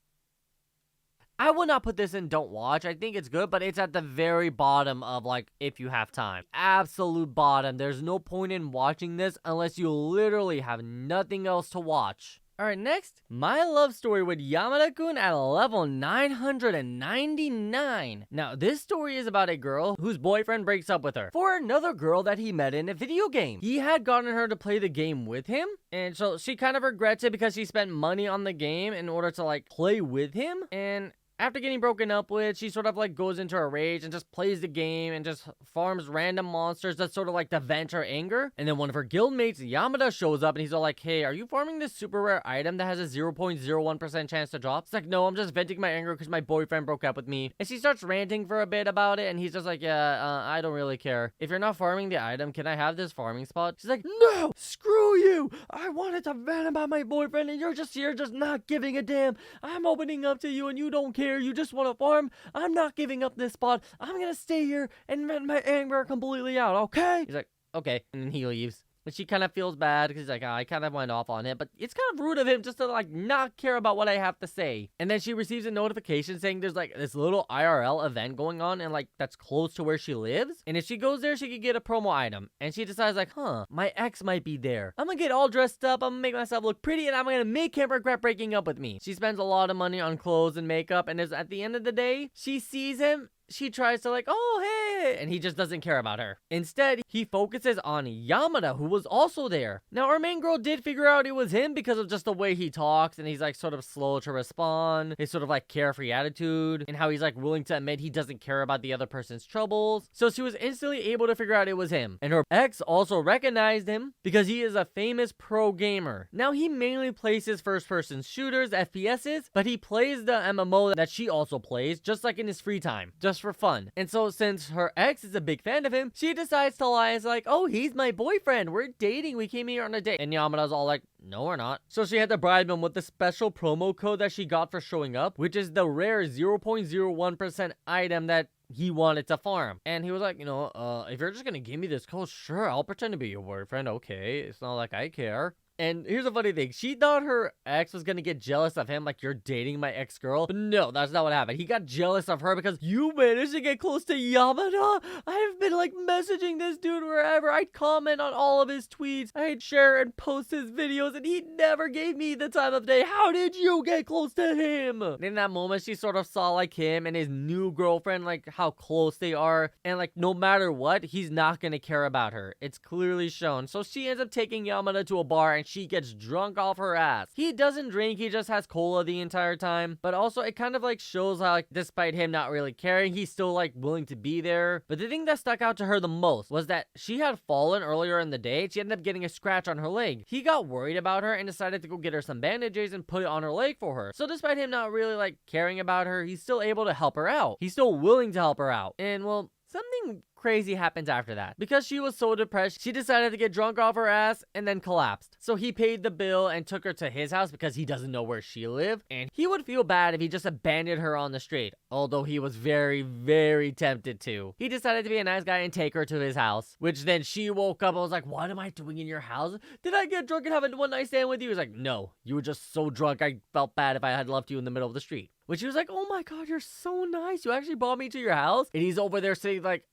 I would not put this in don't watch. I think it's good, but it's at the very bottom of, like, if you have time. Absolute bottom. There's no point in watching this unless you literally have nothing else to watch. Alright, next, My Love Story with Yamada-kun at level 999. Now, this story is about a girl whose boyfriend breaks up with her for another girl that he met in a video game. He had gotten her to play the game with him, and so she kind of regrets it because she spent money on the game in order to, like, play with him, and after getting broken up with, she sort of like goes into a rage and just plays the game and just farms random monsters that sort of like to vent her anger. And then one of her guildmates, Yamada, shows up and he's all like, hey, are you farming this super rare item that has a 0.01% chance to drop? It's like, no, I'm just venting my anger because my boyfriend broke up with me. And she starts ranting for a bit about it and he's just like, yeah, I don't really care. If you're not farming the item, can I have this farming spot? She's like, no, screw you. I wanted to vent about my boyfriend and you're just here just not giving a damn. I'm opening up to you and you don't care. You just want to farm. I'm not giving up this spot. I'm gonna stay here and vent my anger completely out, okay? He's like, okay. And then he leaves. But she kind of feels bad because he's like, oh, I kind of went off on it. But it's kind of rude of him just to, like, not care about what I have to say. And then she receives a notification saying there's, like, this little IRL event going on and, like, that's close to where she lives. And if she goes there, she could get a promo item. And she decides, like, huh, my ex might be there. I'm gonna get all dressed up. I'm gonna make myself look pretty. And I'm gonna make him regret breaking up with me. She spends a lot of money on clothes and makeup. And at the end of the day, she sees him. She tries to like, oh, hey, and he just doesn't care about her. Instead, he focuses on Yamada, who was also there. Now, our main girl did figure out it was him because of just the way he talks, and he's like sort of slow to respond, his sort of like carefree attitude, and how he's like willing to admit he doesn't care about the other person's troubles. So she was instantly able to figure out it was him. And her ex also recognized him because he is a famous pro gamer. Now, he mainly plays his first-person shooters, FPSs, but he plays the MMO that she also plays, just like in his free time, just for fun. And so since her ex is a big fan of him, she decides to lie. It's like, oh, he's my boyfriend. We're dating. We came here on a date. And Yamada's all like, no, we're not. So she had to bribe him with the special promo code that she got for showing up, which is the rare 0.01% item that he wanted to farm. And he was like, you know, if you're just gonna give me this code, sure, I'll pretend to be your boyfriend. Okay, it's not like I care. And here's a funny thing. She thought her ex was gonna get jealous of him, like, you're dating my ex-girl. But no, that's not what happened. He got jealous of her because you managed to get close to Yamada. I've been, like, messaging this dude wherever. I'd comment on all of his tweets. I'd share and post his videos, and he never gave me the time of day. How did you get close to him? And in that moment, she sort of saw, like, him and his new girlfriend, like, how close they are. And, like, no matter what, he's not gonna care about her. It's clearly shown. So she ends up taking Yamada to a bar, and she gets drunk off her ass. He doesn't drink, he just has cola the entire time. But also, it kind of like shows how, like, despite him not really caring, he's still like willing to be there. But the thing that stuck out to her the most was that she had fallen earlier in the day. She ended up getting a scratch on her leg. He got worried about her and decided to go get her some bandages and put it on her leg for her. So despite him not really like caring about her, he's still able to help her out. He's still willing to help her out. And well, something crazy happens after that. Because she was so depressed, she decided to get drunk off her ass and then collapsed. So he paid the bill and took her to his house because he doesn't know where she lived. And he would feel bad if he just abandoned her on the street. Although he was very, very tempted to. He decided to be a nice guy and take her to his house. Which then she woke up and was like, what am I doing in your house? Did I get drunk and have a one night stand with you? He was like, no. You were just so drunk I felt bad if I had left you in the middle of the street. Which he was like, oh my god, you're so nice. You actually brought me to your house? And he's over there sitting like,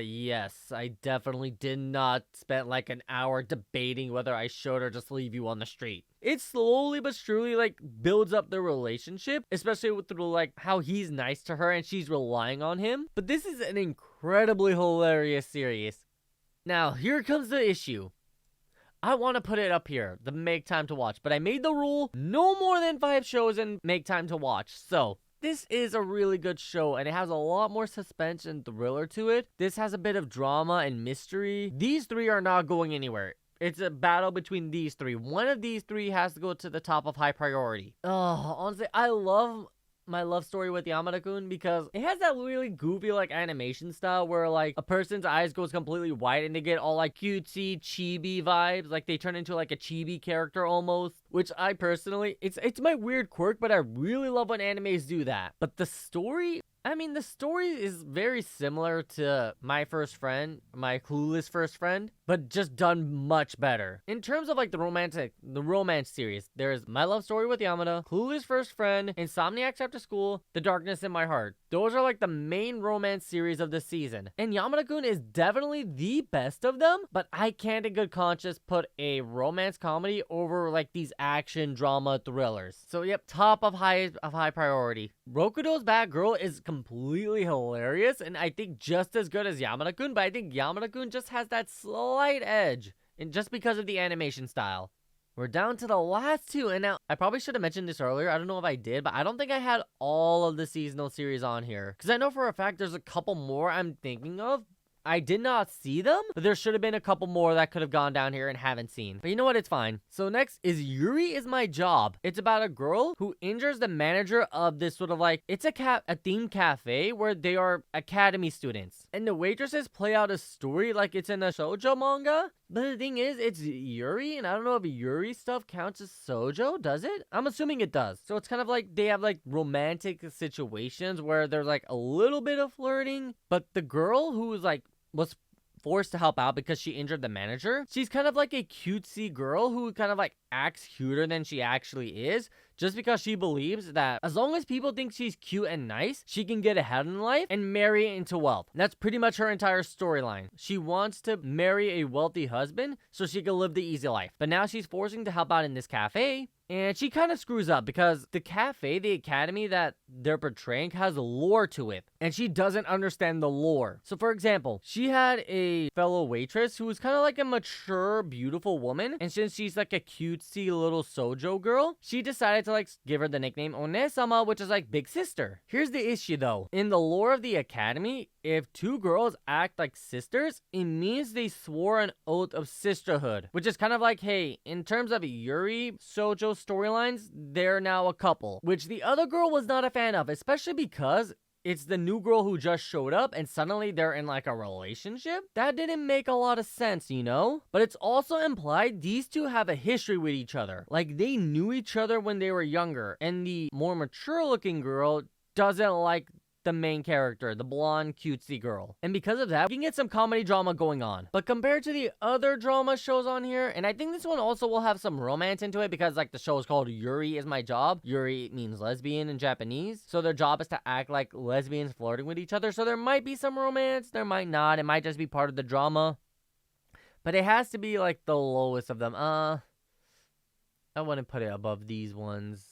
yes, I definitely did not spend like an hour debating whether I should or just leave you on the street. It slowly but surely like builds up the relationship, especially with the, like how he's nice to her and she's relying on him. But this is an incredibly hilarious series. Now, here comes the issue. I want to put it up here, the make time to watch, but I made the rule no more than 5 shows and make time to watch. So this is a really good show, and it has a lot more suspense and thriller to it. This has a bit of drama and mystery. These 3 are not going anywhere. It's a battle between these 3. One of these 3 has to go to the top of high priority. Oh, honestly, I love My Love Story with Yamada-kun because it has that really goofy like animation style where like a person's eyes goes completely white and they get all like cutesy chibi vibes, like they turn into like a chibi character almost, which I personally, it's my weird quirk, but I really love when animes do that. But the story, I mean, the story is very similar to My First Friend, My Clueless First Friend, but just done much better. In terms of like the romance series, there's My Love Story with Yamada, Clueless First Friend, Insomniacs After School, The Darkness in My Heart. Those are like the main romance series of the season. And Yamada-kun is definitely the best of them, but I can't in good conscience put a romance comedy over like these action drama thrillers. So yep, top of high priority. Rokudo's Bad Girl is completely hilarious and I think just as good as Yamada-kun, but I think Yamada-kun just has that slight edge, and just because of the animation style. We're down to the last two, and now I probably should have mentioned this earlier. I don't know if I did, but I don't think I had all of the seasonal series on here, because I know for a fact there's a couple more I'm thinking of. I did not see them, but there should have been a couple more that could have gone down here and haven't seen. But you know what? It's fine. So next is Yuri Is My Job. It's about a girl who injures the manager of this sort of like, it's a themed cafe where they are academy students. And the waitresses play out a story like it's in a shoujo manga. But the thing is, it's Yuri, and I don't know if Yuri stuff counts as shoujo, does it? I'm assuming it does. So it's kind of like they have like romantic situations where there's like a little bit of flirting, but the girl who's like was forced to help out because she injured the manager, she's kind of like a cutesy girl who kind of like acts cuter than she actually is, just because she believes that as long as people think she's cute and nice, she can get ahead in life and marry into wealth. That's pretty much her entire storyline. She wants to marry a wealthy husband so she can live the easy life. But now she's forcing to help out in this cafe, and she kind of screws up because the cafe, the academy that they're portraying, has lore to it. And she doesn't understand the lore. So for example, she had a fellow waitress who was kind of like a mature, beautiful woman. And since she's like a cutesy little shoujo girl, she decided to like give her the nickname One-sama, which is like big sister. Here's the issue though. In the lore of the academy, if two girls act like sisters, it means they swore an oath of sisterhood. Which is kind of like, hey, in terms of Yuri shoujo storylines, they're now a couple, which the other girl was not a fan of, especially because it's the new girl who just showed up and suddenly they're in like a relationship. That didn't make a lot of sense, you know? But it's also implied these two have a history with each other. Like they knew each other when they were younger, and the more mature looking girl doesn't like the main character, the blonde cutesy girl. And because of that, we can get some comedy drama going on. But compared to the other drama shows on here, and I think this one also will have some romance into it because like the show is called Yuri Is My Job. Yuri means lesbian in Japanese. So their job is to act like lesbians flirting with each other. So there might be some romance, there might not. It might just be part of the drama. But it has to be like the lowest of them. I wouldn't put it above these ones.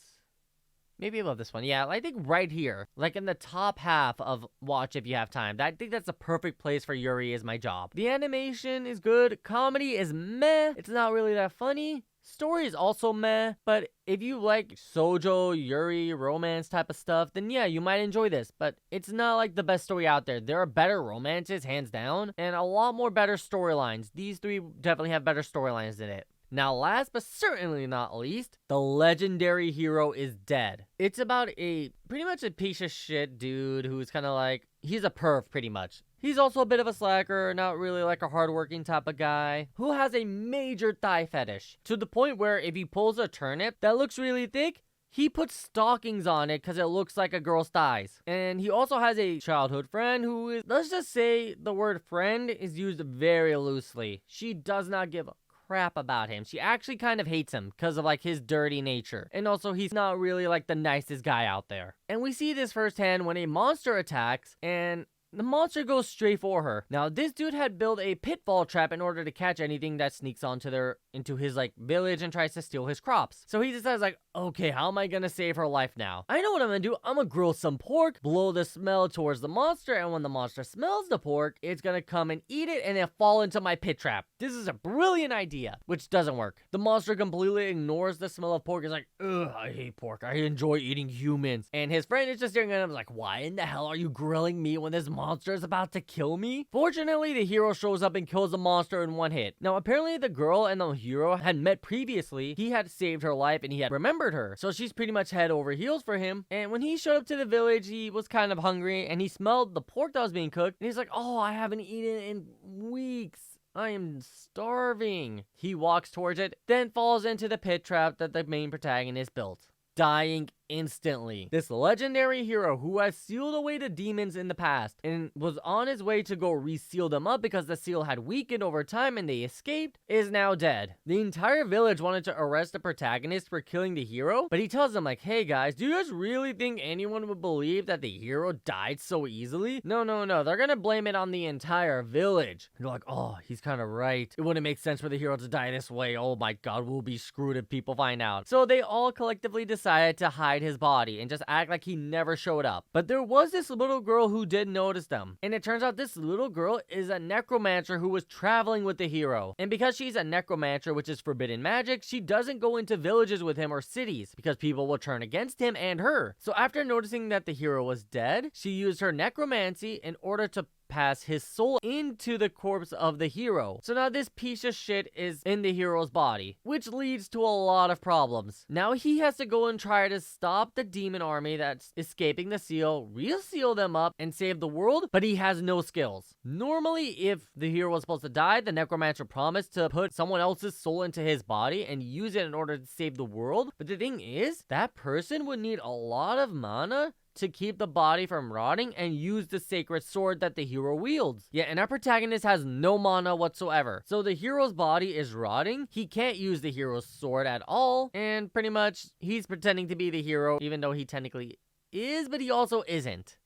Maybe above this one. Yeah, I think right here. Like in the top half of Watch If You Have Time. I think that's a perfect place for Yuri Is My Job. The animation is good. Comedy is meh. It's not really that funny. Story is also meh. But if you like shoujo, Yuri, romance type of stuff, then yeah, you might enjoy this. But it's not like the best story out there. There are better romances, hands down. And a lot more better storylines. These three definitely have better storylines in it. Now, last but certainly not least, the legendary hero is dead. It's about pretty much a piece of shit dude who's kind of like, he's a perv pretty much. He's also a bit of a slacker, not really like a hardworking type of guy, who has a major thigh fetish. To the point where if he pulls a turnip that looks really thick, he puts stockings on it because it looks like a girl's thighs. And he also has a childhood friend who is, let's just say the word friend is used very loosely. She does not give a crap about him. She actually kind of hates him because of like his dirty nature. And also he's not really like the nicest guy out there. And we see this firsthand when a monster attacks and the monster goes straight for her. Now, this dude had built a pitfall trap in order to catch anything that sneaks into his like village and tries to steal his crops. So he decides like, okay, how am I gonna save her life now? I know what I'm gonna do. I'm gonna grill some pork, blow the smell towards the monster, and when the monster smells the pork, it's gonna come and eat it and then fall into my pit trap. This is a brilliant idea, which doesn't work. The monster completely ignores the smell of pork. He's like, ugh, I hate pork. I enjoy eating humans. And his friend is just staring at him like, why in the hell are you grilling me when this monster is about to kill me? Fortunately, the hero shows up and kills the monster in one hit. Now, apparently the girl and the hero had met previously. He had saved her life and he had remembered her. So she's pretty much head over heels for him. And when he showed up to the village, he was kind of hungry and he smelled the pork that was being cooked. And he's like, oh, I haven't eaten in weeks. I am starving. He walks towards it, then falls into the pit trap that the main protagonist built, dying instantly. This legendary hero who has sealed away the demons in the past and was on his way to go reseal them up because the seal had weakened over time and they escaped, is now dead. The entire village wanted to arrest the protagonist for killing the hero, but he tells them like, hey guys, do you guys really think anyone would believe that the hero died so easily? No, they're gonna blame it on the entire village. And they're like, oh, he's kind of right. It wouldn't make sense for the hero to die this way. Oh my god, we'll be screwed if people find out. So they all collectively decided to hide his body and just act like he never showed up. But there was this little girl who did notice them. And it turns out this little girl is a necromancer who was traveling with the hero. And because she's a necromancer, which is forbidden magic, she doesn't go into villages with him or cities because people will turn against him and her. So after noticing that the hero was dead, she used her necromancy in order to pass his soul into the corpse of the hero. So now this piece of shit is in the hero's body, which leads to a lot of problems. Now he has to go and try to stop the demon army that's escaping the seal, reseal them up, and save the world, but he has no skills. Normally, if the hero was supposed to die, the necromancer promised to put someone else's soul into his body and use it in order to save the world. But the thing is, that person would need a lot of mana to keep the body from rotting and use the sacred sword that the hero wields. Yeah, and our protagonist has no mana whatsoever. So the hero's body is rotting. He can't use the hero's sword at all. And pretty much he's pretending to be the hero, even though he technically is, but he also isn't.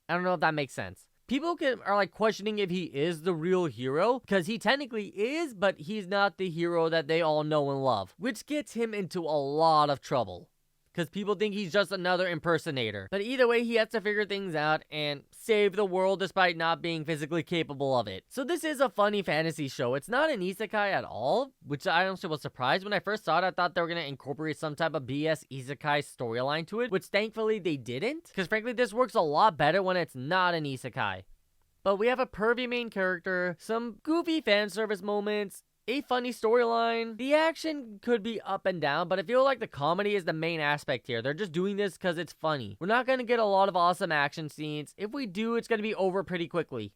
I don't know if that makes sense. People are like questioning if he is the real hero, because he technically is, but he's not the hero that they all know and love, which gets him into a lot of trouble, because people think he's just another impersonator. But either way, he has to figure things out and save the world despite not being physically capable of it. So this is a funny fantasy show. It's not an isekai at all, which I honestly was surprised. When I first saw it, I thought they were going to incorporate some type of BS isekai storyline to it, which thankfully they didn't, because frankly, this works a lot better when it's not an isekai. But we have a pervy main character, some goofy fan service moments, a funny storyline. The action could be up and down, but I feel like the comedy is the main aspect here. They're just doing this because it's funny. We're not going to get a lot of awesome action scenes. If we do, it's going to be over pretty quickly.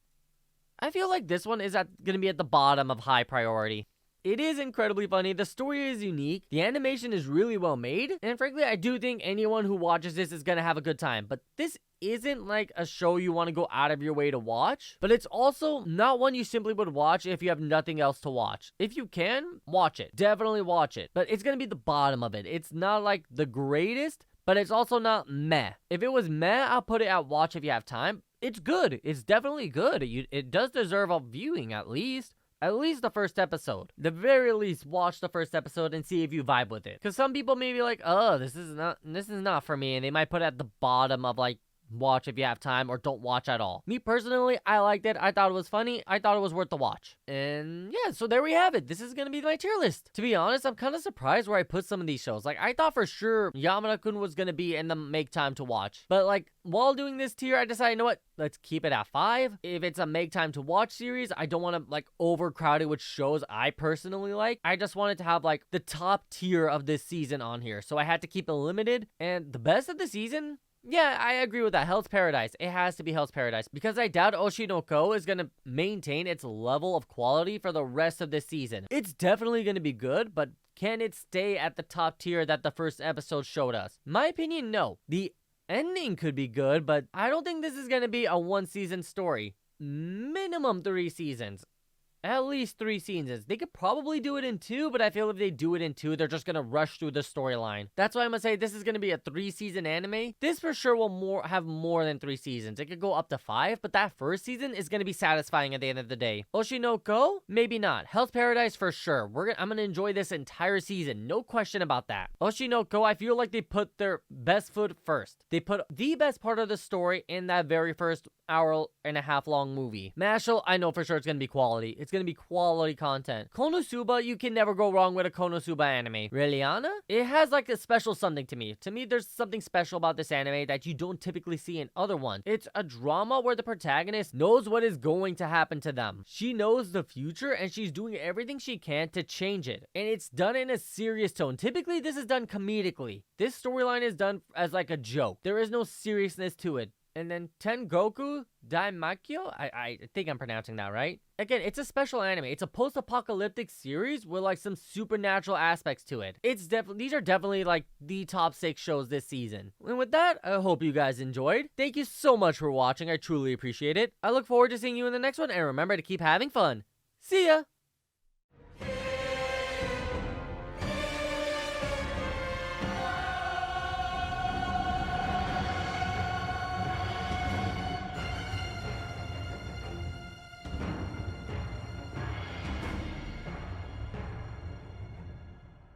I feel like this one is going to be at the bottom of high priority. It is incredibly funny. The story is unique. The animation is really well made. And frankly, I do think anyone who watches this is going to have a good time. But this isn't like a show you want to go out of your way to watch. But it's also not one you simply would watch if you have nothing else to watch. If you can, watch it. Definitely watch it. But it's going to be the bottom of it. It's not like the greatest, but it's also not meh. If it was meh, I'll put it at watch if you have time. It's good. It's definitely good. It does deserve a viewing at least. At least the first episode. The very least, watch the first episode and see if you vibe with it. Because some people may be like, oh, this is not for me. And they might put it at the bottom of like, watch if you have time, or don't watch at all. Me personally, I liked it. I thought it was funny. I thought it was worth the watch. And yeah, so there we have it. This is gonna be my tier list. To be honest, I'm kind of surprised where I put some of these shows. Like, I thought for sure Yamada-kun was gonna be in the make time to watch. But like, while doing this tier, I decided, you know what? Let's keep it at 5. If it's a make time to watch series, I don't want to like overcrowd it with shows I personally like. I just wanted to have like the top tier of this season on here. So I had to keep it limited. And the best of the season, yeah, I agree with that. Hell's Paradise. It has to be Hell's Paradise, because I doubt Oshi no Ko is going to maintain its level of quality for the rest of this season. It's definitely going to be good, but can it stay at the top tier that the first episode showed us? My opinion, no. The ending could be good, but I don't think this is going to be a 1-season story. Minimum 3 seasons. At least 3 seasons. They could probably do it in 2, but I feel if they do it in 2, they're just gonna rush through the storyline. That's why I'm gonna say this is gonna be a 3-season anime. This for sure will have more than 3 seasons. It could go up to 5, but that first season is gonna be satisfying at the end of the day. Oshi no Ko? Maybe not. Hell's Paradise for sure. I'm gonna enjoy this entire season. No question about that. Oshi no Ko, I feel like they put their best foot first. They put the best part of the story in that very first hour-and-a-half long movie. Mashle, I know for sure it's gonna be quality. It's gonna be quality content. Konosuba, you can never go wrong with a Konosuba anime. Reliana? It has like a special something to me. To me, there's something special about this anime that you don't typically see in other ones. It's a drama where the protagonist knows what is going to happen to them. She knows the future and she's doing everything she can to change it. And it's done in a serious tone. Typically, this is done comedically. This storyline is done as like a joke. There is no seriousness to it. And then Tengoku, Daimakyo? I think I'm pronouncing that right. Again, it's a special anime. It's a post-apocalyptic series with like some supernatural aspects to it. These are definitely like the top 6 shows this season. And with that, I hope you guys enjoyed. Thank you so much for watching. I truly appreciate it. I look forward to seeing you in the next one, and remember to keep having fun. See ya!